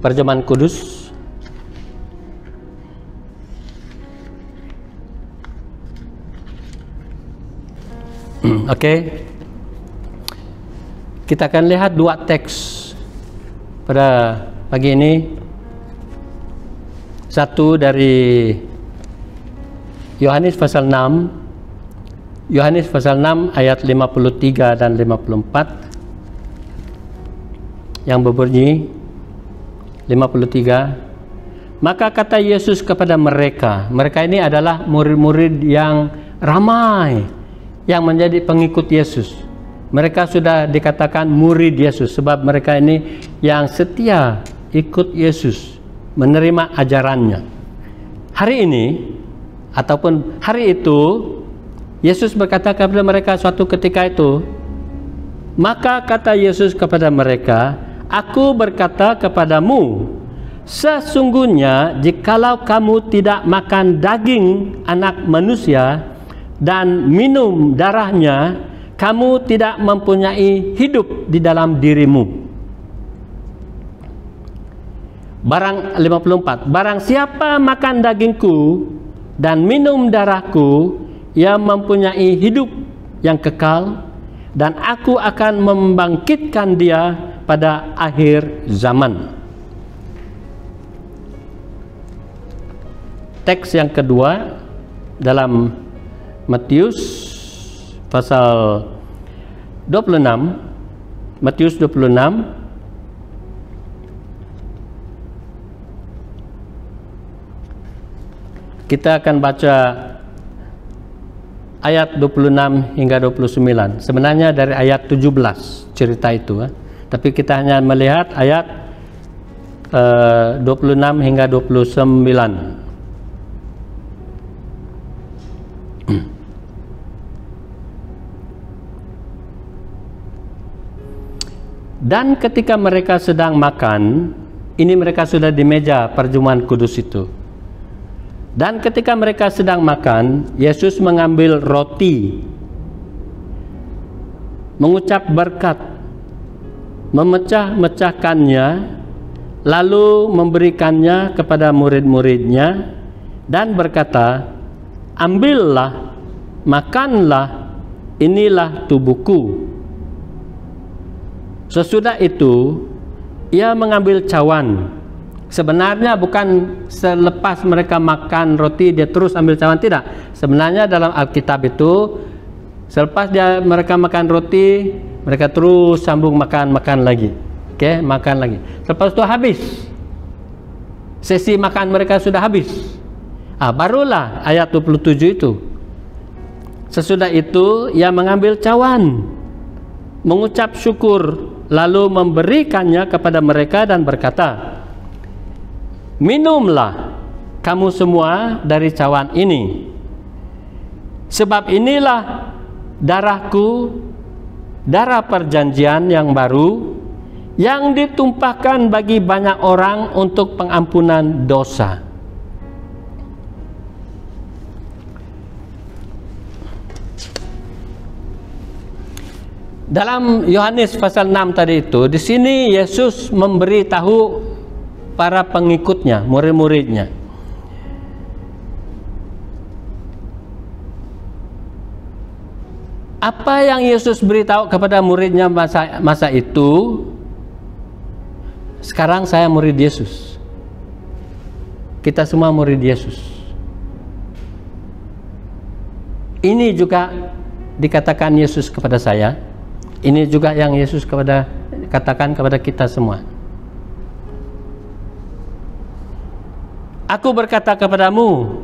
terjemahan Kudus. Oke. Kita akan lihat dua teks pada pagi ini. Satu dari Yohanes pasal 6. Yohanes pasal 6 ayat 53 dan 54. Yang berbunyi 53. Maka kata Yesus kepada mereka ini adalah murid-murid yang ramai yang menjadi pengikut Yesus. Mereka sudah dikatakan murid Yesus sebab mereka ini yang setia ikut Yesus, menerima ajarannya. Hari ini ataupun hari itu Yesus berkata kepada mereka suatu ketika itu, maka kata Yesus kepada mereka, Aku berkata kepadamu, sesungguhnya jikalau kamu tidak makan daging anak manusia dan minum darahnya, kamu tidak mempunyai hidup di dalam dirimu. Barang 54. Barang siapa makan dagingku dan minum darahku, ia mempunyai hidup yang kekal, dan aku akan membangkitkan dia pada akhir zaman. Teks yang kedua dalam Matius pasal 26. Matius 26 kita akan baca ayat 26 hingga 29. Sebenarnya dari ayat 17 cerita itu, tapi kita hanya melihat ayat 26 hingga 29. Dan ketika mereka sedang makan, ini mereka sudah di meja perjamuan kudus itu. Dan ketika mereka sedang makan, Yesus mengambil roti, mengucap berkat, memecah-mecahkannya, lalu memberikannya kepada murid-muridnya dan berkata, ambillah, makanlah, inilah tubuhku. Sesudah itu, ia mengambil cawan. Sebenarnya bukan selepas mereka makan roti dia terus ambil cawan, tidak. Sebenarnya dalam Alkitab itu selepas mereka makan roti, mereka terus sambung makan lagi. Oke, makan lagi. Selepas itu habis. Sesi makan mereka sudah habis. Barulah ayat 27 itu. Sesudah itu ia mengambil cawan, mengucap syukur, lalu memberikannya kepada mereka dan berkata, minumlah kamu semua dari cawan ini, sebab inilah darahku, darah perjanjian yang baru, yang ditumpahkan bagi banyak orang untuk pengampunan dosa. Dalam Yohanes pasal 6 tadi itu, di sini Yesus memberitahu para pengikutnya, murid-muridnya. Apa yang Yesus beritahu kepada muridnya masa itu, sekarang saya murid Yesus. Kita semua murid Yesus. Ini juga dikatakan Yesus kepada saya. Ini juga yang Yesus katakan kepada kita semua. Aku berkata kepadamu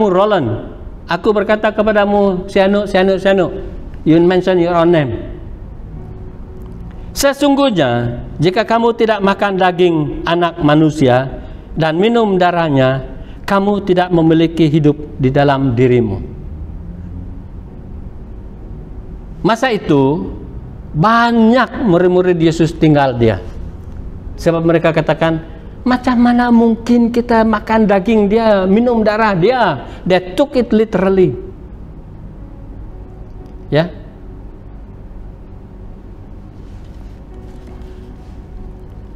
Roland. Aku berkata kepadamu Sianu. You mention your own name. Sesungguhnya jika kamu tidak makan daging anak manusia dan minum darahnya, kamu tidak memiliki hidup di dalam dirimu. Masa itu banyak murid-murid Yesus tinggal dia. Sebab mereka katakan, macam mana mungkin kita makan daging dia, minum darah dia? They took it literally. Ya.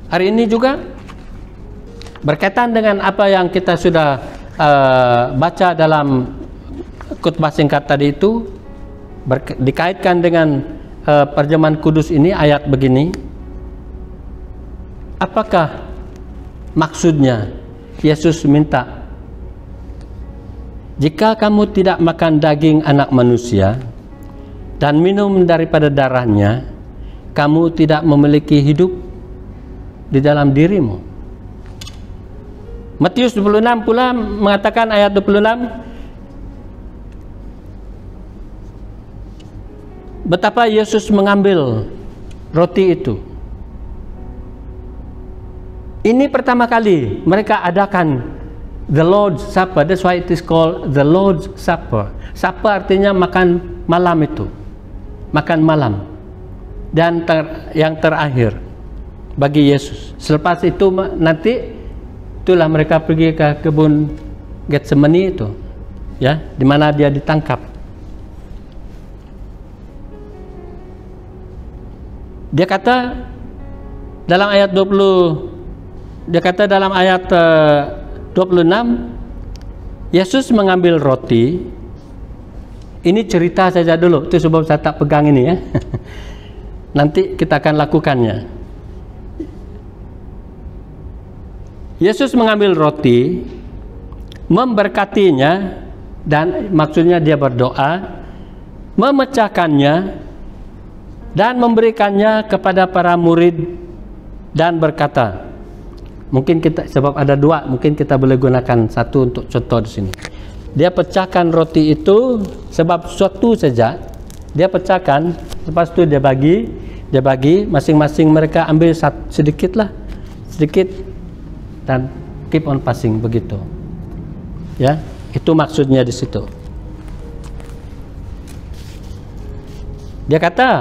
Hari ini juga berkaitan dengan apa yang kita sudah baca dalam khotbah singkat tadi itu, dikaitkan dengan terjemahan kudus ini, ayat begini. Apakah maksudnya Yesus minta, jika kamu tidak makan daging anak manusia dan minum daripada darahnya, kamu tidak memiliki hidup di dalam dirimu. Matius 26 pula mengatakan, ayat 26, betapa Yesus mengambil roti itu. Ini pertama kali mereka adakan the Lord's Supper. That's why it is called the Lord's Supper. Supper artinya makan malam itu, makan malam. Dan yang terakhir bagi Yesus. Selepas itu nanti itulah mereka pergi ke kebun Getsemani itu, ya, di mana dia ditangkap. Dia kata dalam ayat 26, Yesus mengambil roti. Ini cerita saja dulu, itu sebab saya tak pegang ini ya. Nanti kita akan lakukannya. Yesus mengambil roti, memberkatinya, dan maksudnya dia berdoa, memecahkannya, dan memberikannya kepada para murid, dan berkata, mungkin kita, sebab ada dua, mungkin kita boleh gunakan satu untuk contoh di sini. Dia pecahkan roti itu, sebab suatu saja, dia pecahkan, lepas itu dia bagi, masing-masing mereka ambil sedikit, dan keep on passing begitu. Ya, itu maksudnya di situ. Dia kata,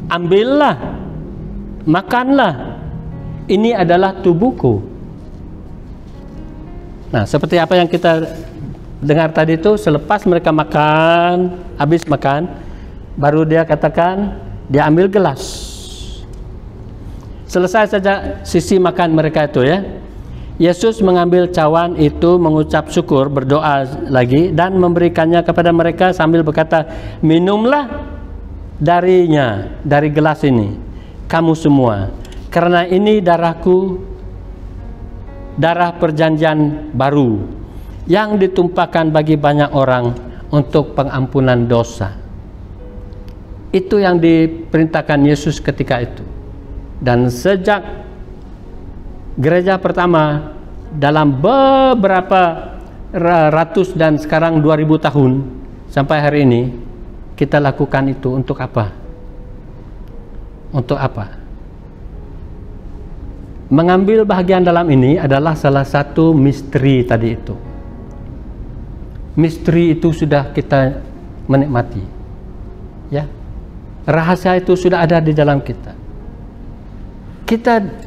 ambillah, makanlah. Ini adalah tubuhku. Nah, seperti apa yang kita dengar tadi itu, selepas mereka makan, habis makan, baru dia katakan, dia ambil gelas. Selesai saja sisi makan mereka itu ya, Yesus mengambil cawan itu, mengucap syukur, berdoa lagi, dan memberikannya kepada mereka sambil berkata, minumlah darinya, dari gelas ini, kamu semua, karena ini darahku, darah perjanjian baru, yang ditumpahkan bagi banyak orang untuk pengampunan dosa. Itu yang diperintahkan Yesus ketika itu. Dan sejak gereja pertama dalam beberapa ratus dan sekarang 2000 tahun sampai hari ini, kita lakukan itu untuk apa? Untuk apa? Mengambil bahagian dalam ini adalah salah satu misteri tadi itu. Misteri itu sudah kita menikmati, ya. Rahasia itu sudah ada di dalam kita.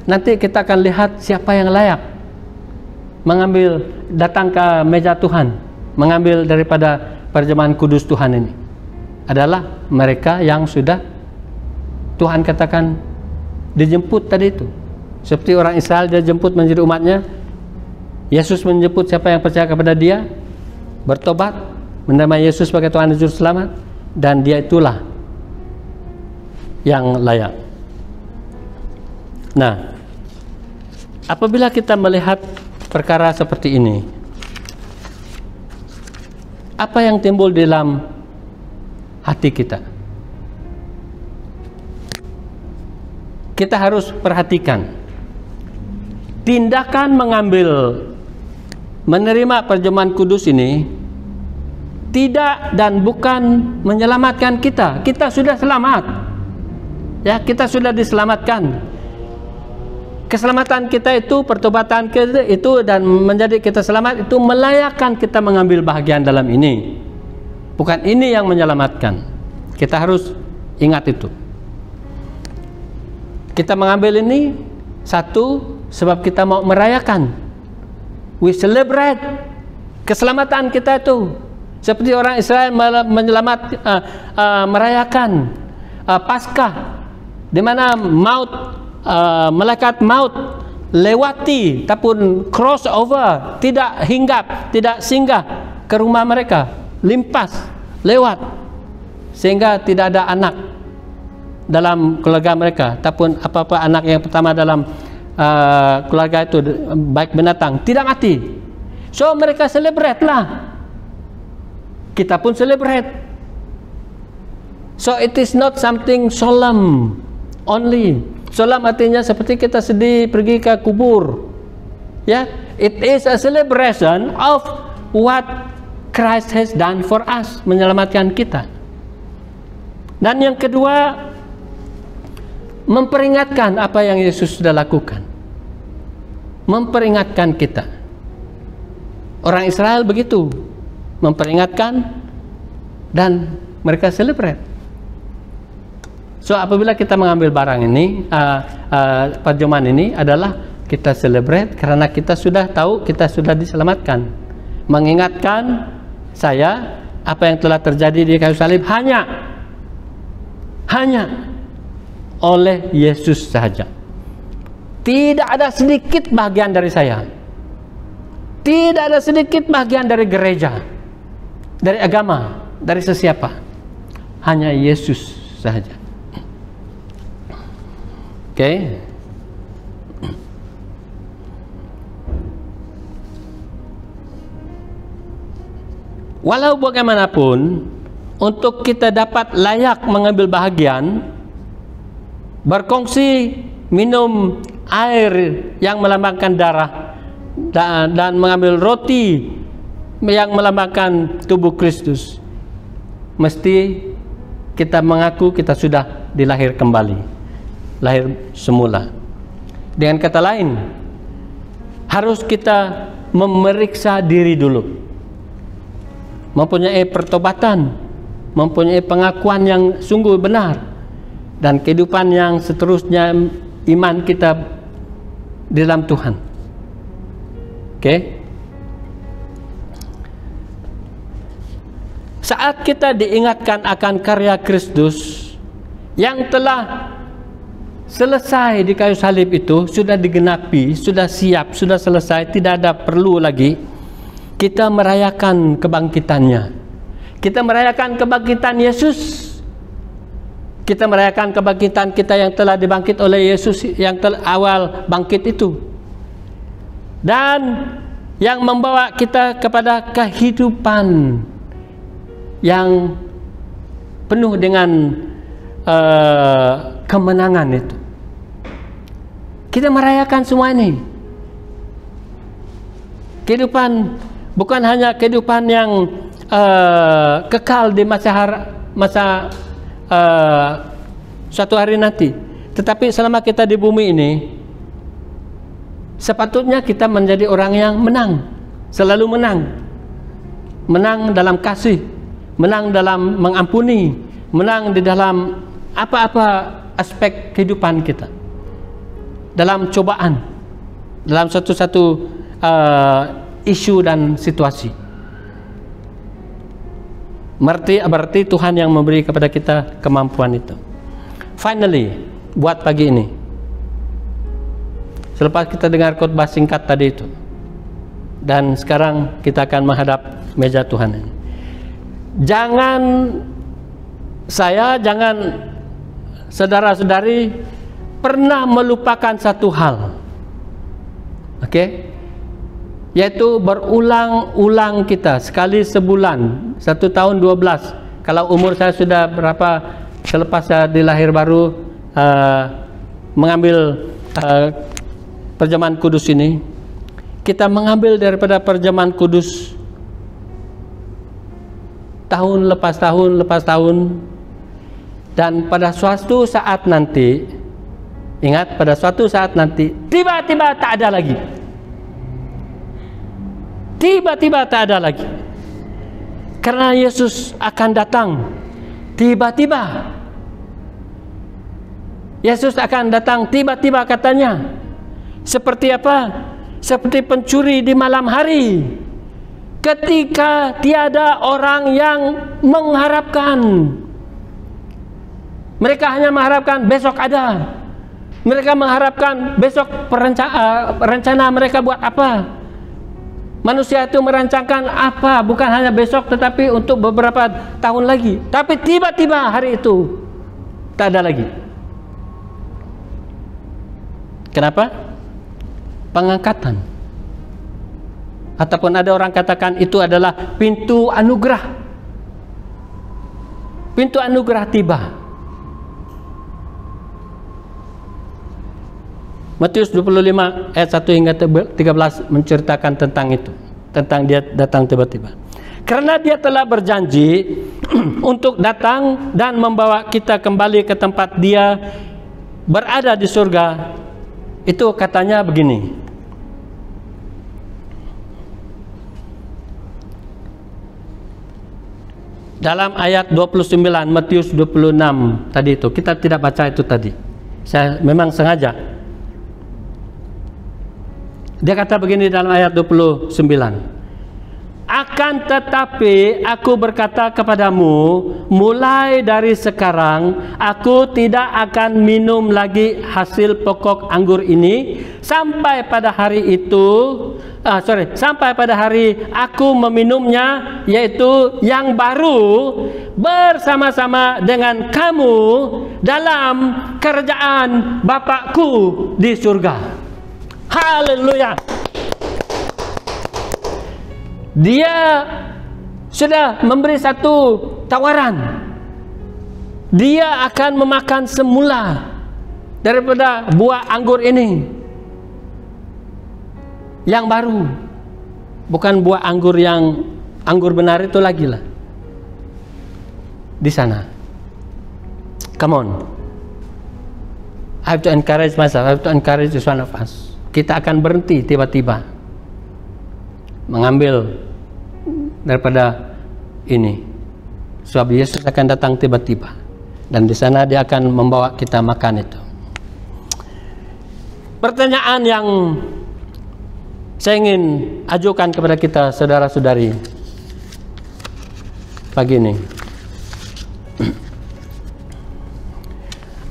Nanti kita akan lihat siapa yang layak mengambil, datang ke meja Tuhan, mengambil daripada perjamuan kudus Tuhan ini. Adalah mereka yang sudah Tuhan katakan dijemput tadi itu. Seperti orang Israel, dia jemput menjadi umatnya. Yesus menjemput siapa yang percaya kepada dia, bertobat, menerima Yesus sebagai Tuhan dan Juru Selamat, dan dia itulah yang layak. Nah, apabila kita melihat perkara seperti ini, apa yang timbul dalam hati kita? Kita harus perhatikan tindakan menerima perjamuan kudus ini tidak dan bukan menyelamatkan kita. Kita sudah selamat. Ya, kita sudah diselamatkan. Keselamatan kita itu, pertobatan kita itu, dan menjadi kita selamat itu melayakkan kita mengambil bahagian dalam ini. Bukan ini yang menyelamatkan. Kita harus ingat itu. Kita mengambil ini satu sebab kita mau merayakan. We celebrate keselamatan kita itu. Seperti orang Israel merayakan Paskah, di mana malaikat maut lewati, tapi cross over, tidak hinggap, tidak singgah ke rumah mereka, limpas lewat, sehingga tidak ada anak dalam keluarga mereka, ataupun apa-apa anak yang pertama dalam keluarga itu, baik binatang, tidak mati. So mereka celebrate lah, kita pun celebrate. So it is not something solemn only. Solemn artinya seperti kita sedih pergi ke kubur, ya. It is a celebration of what Christ has done for us, menyelamatkan kita. Dan yang kedua, memperingatkan apa yang Yesus sudah lakukan. Memperingatkan kita. Orang Israel begitu, memperingatkan, dan mereka celebrate. So apabila kita mengambil barang ini, perjamuan ini adalah kita celebrate karena kita sudah tahu kita sudah diselamatkan. Mengingatkan saya apa yang telah terjadi di kayu salib hanya oleh Yesus sahaja. Tidak ada sedikit bagian dari saya. Tidak ada sedikit bagian dari gereja, dari agama, dari sesiapa. Hanya Yesus sahaja. Oke. Walau bagaimanapun, untuk kita dapat layak mengambil bahagian, berkongsi minum air yang melambangkan darah, dan mengambil roti yang melambangkan tubuh Kristus, mesti kita mengaku kita sudah dilahir kembali, lahir semula. Dengan kata lain, harus kita memeriksa diri dulu, mempunyai pertobatan, mempunyai pengakuan yang sungguh benar, dan kehidupan yang seterusnya iman kita di dalam Tuhan. Oke? Saat kita diingatkan akan karya Kristus yang telah selesai di kayu salib itu, sudah digenapi, sudah siap, sudah selesai, tidak ada perlu lagi, kita merayakan kebangkitannya. Kita merayakan kebangkitan Yesus. Kita merayakan kebangkitan kita yang telah dibangkit oleh Yesus, yang awal bangkit itu, dan yang membawa kita kepada kehidupan yang penuh dengan kemenangan itu. Kita merayakan semua ini. Kehidupan bukan hanya kehidupan yang kekal di masa suatu hari nanti, tetapi selama kita di bumi ini, sepatutnya kita menjadi orang yang menang, selalu menang. Menang dalam kasih, menang dalam mengampuni, menang di dalam apa-apa aspek kehidupan kita, dalam cobaan, dalam satu-satu isu dan situasi. Berarti Tuhan yang memberi kepada kita kemampuan itu. Finally, buat pagi ini, selepas kita dengar khotbah singkat tadi itu, dan sekarang kita akan menghadap meja Tuhan ini. jangan saudara-saudari pernah melupakan satu hal, yaitu berulang-ulang kita sekali sebulan, 1 tahun 12. Kalau umur saya sudah berapa, selepas saya dilahir baru mengambil perjamuan kudus ini, kita mengambil daripada perjamuan kudus tahun lepas tahun, dan pada suatu saat nanti, ingat, pada suatu saat nanti tiba-tiba tak ada lagi. Tiba-tiba tak ada lagi. Karena Yesus akan datang tiba-tiba. Yesus akan datang tiba-tiba, katanya. Seperti apa? Seperti pencuri di malam hari, ketika tiada orang yang mengharapkan. Mereka hanya mengharapkan besok ada. Mereka mengharapkan besok rencana mereka buat apa. Manusia itu merancangkan apa, bukan hanya besok tetapi untuk beberapa tahun lagi. Tapi tiba-tiba hari itu tak ada lagi. Kenapa? Pengangkatan. Ataupun ada orang katakan itu adalah pintu anugerah. Pintu anugerah tiba. Matius 25 ayat 1 hingga 13 menceritakan tentang itu, tentang dia datang tiba-tiba. Karena dia telah berjanji untuk datang dan membawa kita kembali ke tempat dia berada di surga. Itu katanya begini. Dalam ayat 29 Matius 26 tadi itu, kita tidak baca itu tadi. Saya memang sengaja. Dia kata begini dalam ayat 29. Akan tetapi aku berkata kepadamu, mulai dari sekarang aku tidak akan minum lagi hasil pokok anggur ini sampai pada hari itu, sampai pada hari aku meminumnya, yaitu yang baru bersama-sama dengan kamu dalam kerajaan Bapakku di surga. Haleluya. Dia sudah memberi satu tawaran. Dia akan memakan semula daripada buah anggur ini yang baru, bukan buah anggur yang anggur benar itu lagi lah. Di sana. Come on. I have to encourage myself. I have to encourage this one of us. Kita akan berhenti tiba-tiba mengambil daripada ini, sebab Yesus akan datang tiba-tiba, dan di sana dia akan membawa kita makan itu. Pertanyaan yang saya ingin ajukan kepada kita, saudara-saudari, pagi ini,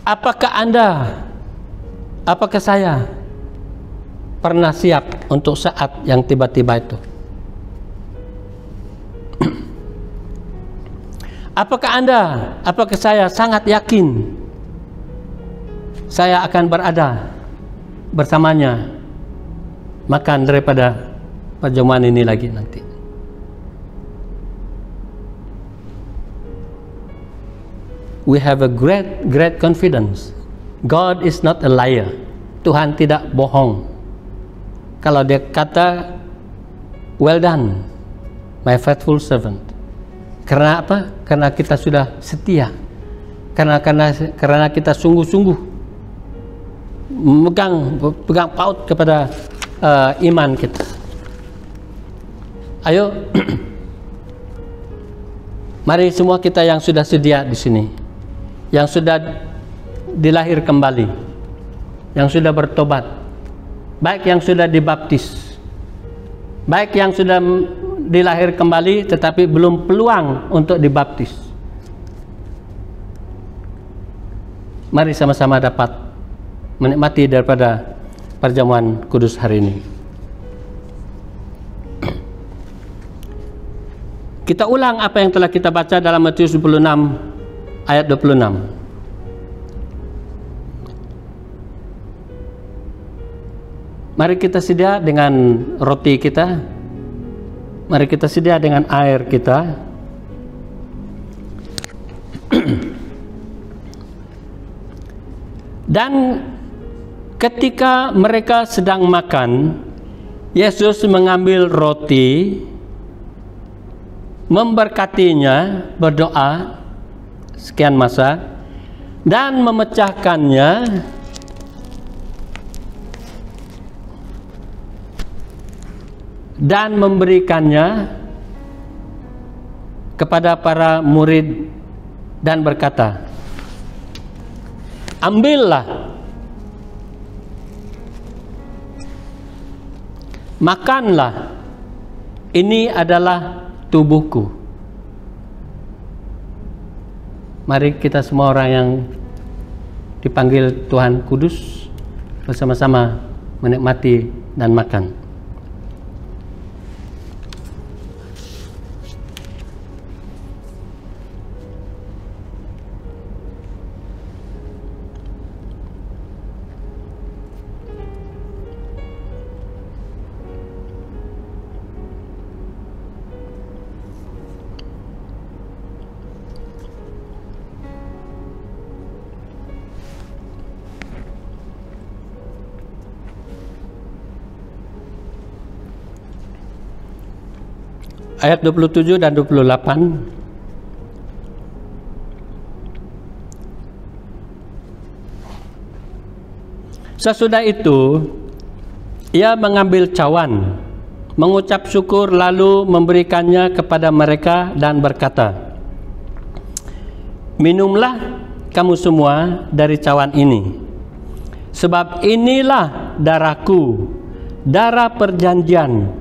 apakah saya pernah siap untuk saat yang tiba-tiba itu? Apakah saya sangat yakin saya akan berada bersamanya, makan daripada perjamuan ini lagi nanti? We have a great confidence. God is not a liar. Tuhan tidak bohong. Kalau dia kata, well done, my faithful servant. Karena apa? Karena kita sudah setia. Karena kita sungguh-sungguh pegang paut kepada iman kita. Ayo, mari semua kita yang sudah sedia di sini, yang sudah dilahir kembali, yang sudah bertobat, baik yang sudah dibaptis, baik yang sudah dilahir kembali tetapi belum peluang untuk dibaptis. Mari sama-sama dapat menikmati daripada perjamuan kudus hari ini. Kita ulang apa yang telah kita baca dalam Matius 26 ayat 26. Mari kita sedia dengan roti kita. Mari kita sedia dengan air kita. Dan ketika mereka sedang makan, Yesus mengambil roti, memberkatinya, berdoa sekian masa, dan memecahkannya, dan memberikannya kepada para murid dan berkata, ambillah, makanlah, ini adalah tubuhku. Mari kita semua orang yang dipanggil Tuhan Kudus bersama-sama menikmati dan makan. Ayat 27 dan 28. Sesudah itu, ia mengambil cawan, mengucap syukur, lalu memberikannya kepada mereka dan berkata, minumlah kamu semua dari cawan ini, sebab inilah darahku, darah perjanjian,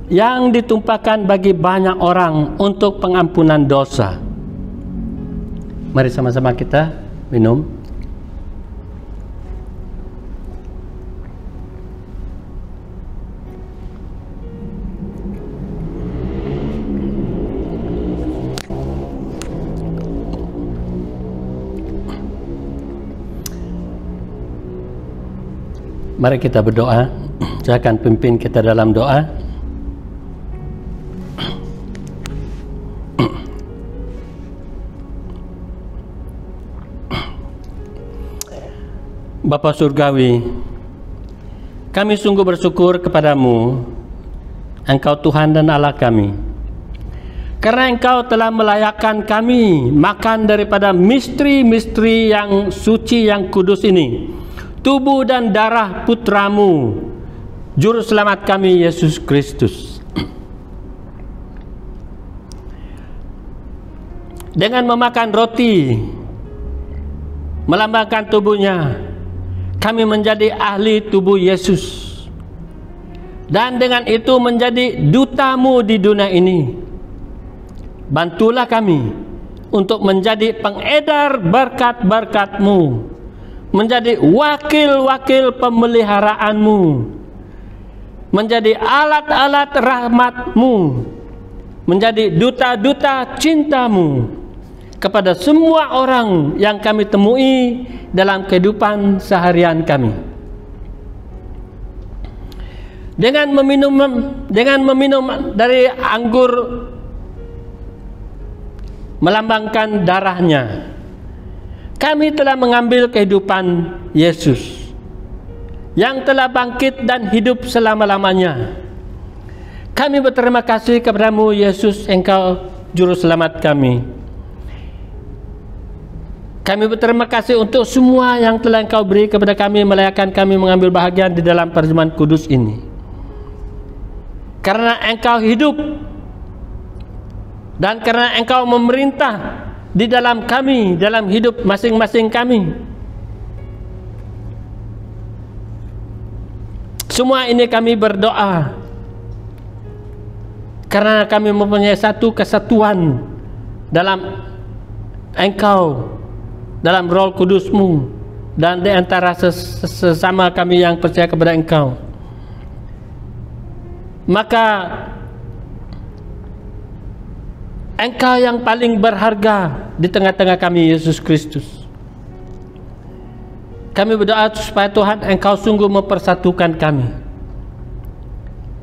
yang ditumpahkan bagi banyak orang untuk pengampunan dosa. Mari sama-sama kita minum. Mari kita berdoa. Saya akan pimpin kita dalam doa. Bapa Surgawi, kami sungguh bersyukur kepadamu, Engkau Tuhan dan Allah kami, karena Engkau telah melayakkan kami makan daripada misteri-misteri yang suci, yang kudus ini, tubuh dan darah putramu, Juru Selamat kami, Yesus Kristus. Dengan memakan roti, melambangkan tubuhnya, kami menjadi ahli tubuh Yesus, dan dengan itu menjadi dutamu di dunia ini. Bantulah kami untuk menjadi pengedar berkat-berkat-Mu, menjadi wakil-wakil pemeliharaanmu, menjadi alat-alat rahmat-Mu, menjadi duta-duta cinta-Mu kepada semua orang yang kami temui dalam kehidupan seharian kami. Dengan meminum dari anggur melambangkan darahnya, kami telah mengambil kehidupan Yesus yang telah bangkit dan hidup selama-lamanya. Kami berterima kasih kepada-Mu, Yesus, Engkau Juru Selamat kami. Kami berterima kasih untuk semua yang telah Engkau beri kepada kami, melayakkan kami mengambil bahagian di dalam perjamuan kudus ini. Karena Engkau hidup dan karena Engkau memerintah di dalam kami, dalam hidup masing-masing kami. Semua ini kami berdoa karena kami mempunyai satu kesatuan dalam Engkau, dalam Roh Kudus-Mu, dan di antara sesama kami yang percaya kepada Engkau. Maka Engkau yang paling berharga di tengah-tengah kami, Yesus Kristus. Kami berdoa supaya Tuhan Engkau sungguh mempersatukan kami,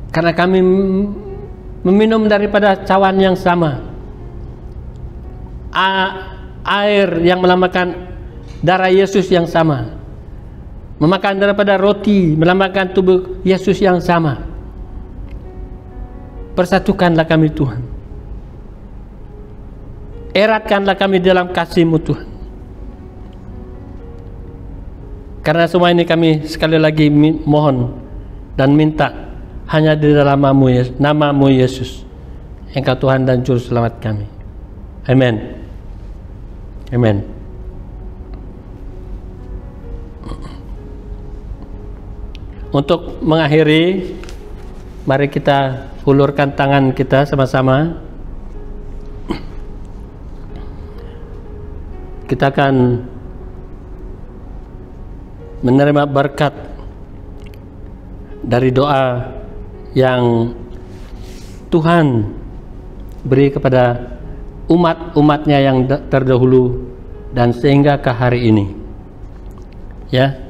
karena kami meminum daripada cawan yang sama, air yang melambangkan darah Yesus yang sama, memakan daripada roti melambangkan tubuh Yesus yang sama. Persatukanlah kami Tuhan, eratkanlah kami dalam kasih-Mu Tuhan. Karena semua ini kami sekali lagi mohon dan minta hanya di dalam nama-Mu Yesus, Engkau Tuhan dan Juru Selamat kami. Amin. Amin. Untuk mengakhiri, mari kita ulurkan tangan kita sama-sama. Kita akan menerima berkat dari doa yang Tuhan beri kepada umat-umatnya yang terdahulu dan sehingga ke hari ini. Ya.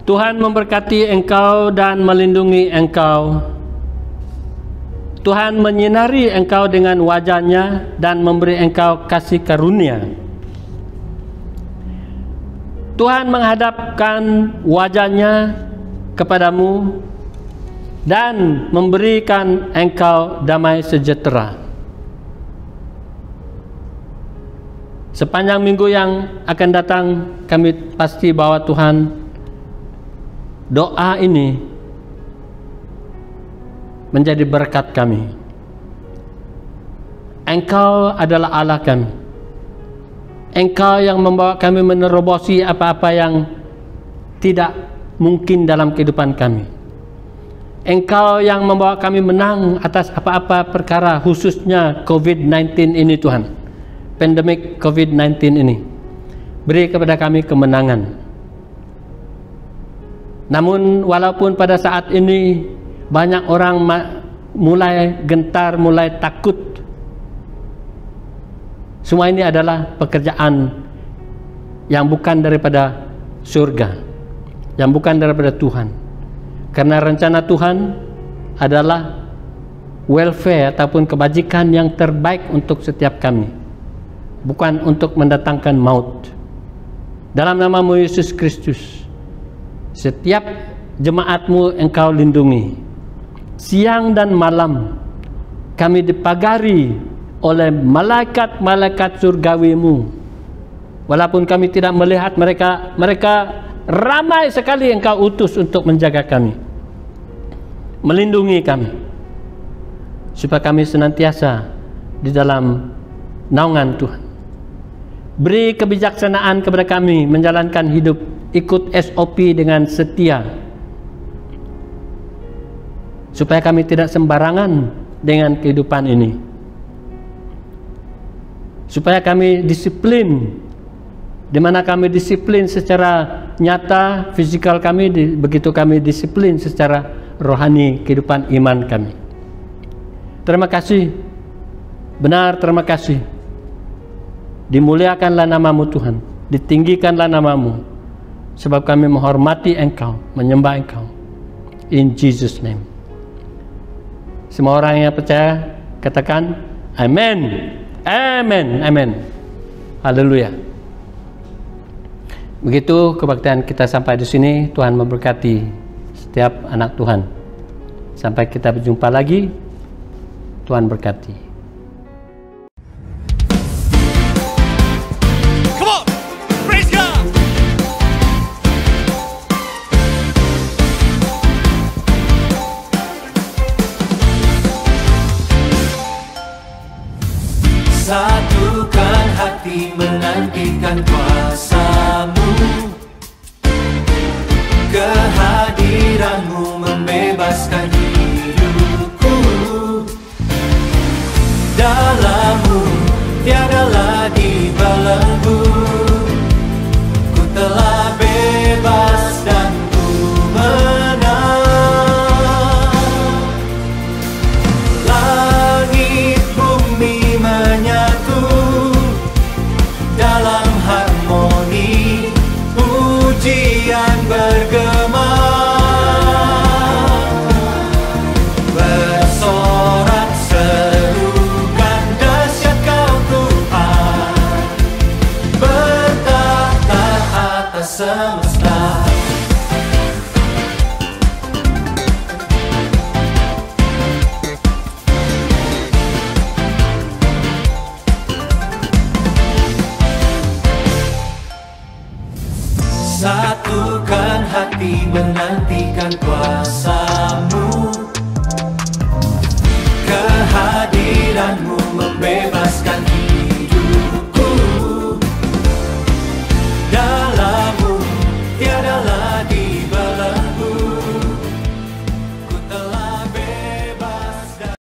Tuhan memberkati engkau dan melindungi engkau. Tuhan menyinari engkau dengan wajah-Nya dan memberi engkau kasih karunia. Tuhan menghadapkan wajah-Nya kepadamu dan memberikan engkau damai sejahtera. Sepanjang minggu yang akan datang, kami pasti bahwa Tuhan, doa ini menjadi berkat kami. Engkau adalah Allah kami. Engkau yang membawa kami menerobosi apa-apa yang tidak mungkin dalam kehidupan kami. Engkau yang membawa kami menang atas apa-apa perkara, khususnya COVID-19 ini Tuhan. Pandemik COVID-19 ini. Beri kepada kami kemenangan. Namun walaupun pada saat ini banyak orang mulai gentar, mulai takut, semua ini adalah pekerjaan yang bukan daripada surga, yang bukan daripada Tuhan. Karena rencana Tuhan adalah welfare ataupun kebajikan yang terbaik untuk setiap kami, bukan untuk mendatangkan maut. Dalam nama-Mu Yesus Kristus, setiap jemaat-Mu Engkau lindungi. Siang dan malam kami dipagari oleh malaikat-malaikat surgawi-Mu. Walaupun kami tidak melihat mereka ramai sekali Engkau utus untuk menjaga kami, melindungi kami, supaya kami senantiasa di dalam naungan Tuhan. Beri kebijaksanaan kepada kami menjalankan hidup ikut SOP dengan setia, supaya kami tidak sembarangan dengan kehidupan ini, supaya kami disiplin. Di mana kami disiplin secara nyata fisikal kami, begitu kami disiplin secara rohani kehidupan iman kami. Terima kasih, benar terima kasih. Dimuliakanlah nama-Mu Tuhan, ditinggikanlah nama-Mu, sebab kami menghormati Engkau, menyembah Engkau. In Jesus name. Semua orang yang percaya katakan amin. Amin. Amin. Haleluya. Begitu kebaktian kita sampai di sini. Tuhan memberkati setiap anak Tuhan. Sampai kita berjumpa lagi. Tuhan berkati. Satukan hati menantikan kuasa-Mu, kehadiran-Mu membebaskan hidupku. Dalam-Mu tiada lagi belenggu, ku semesta.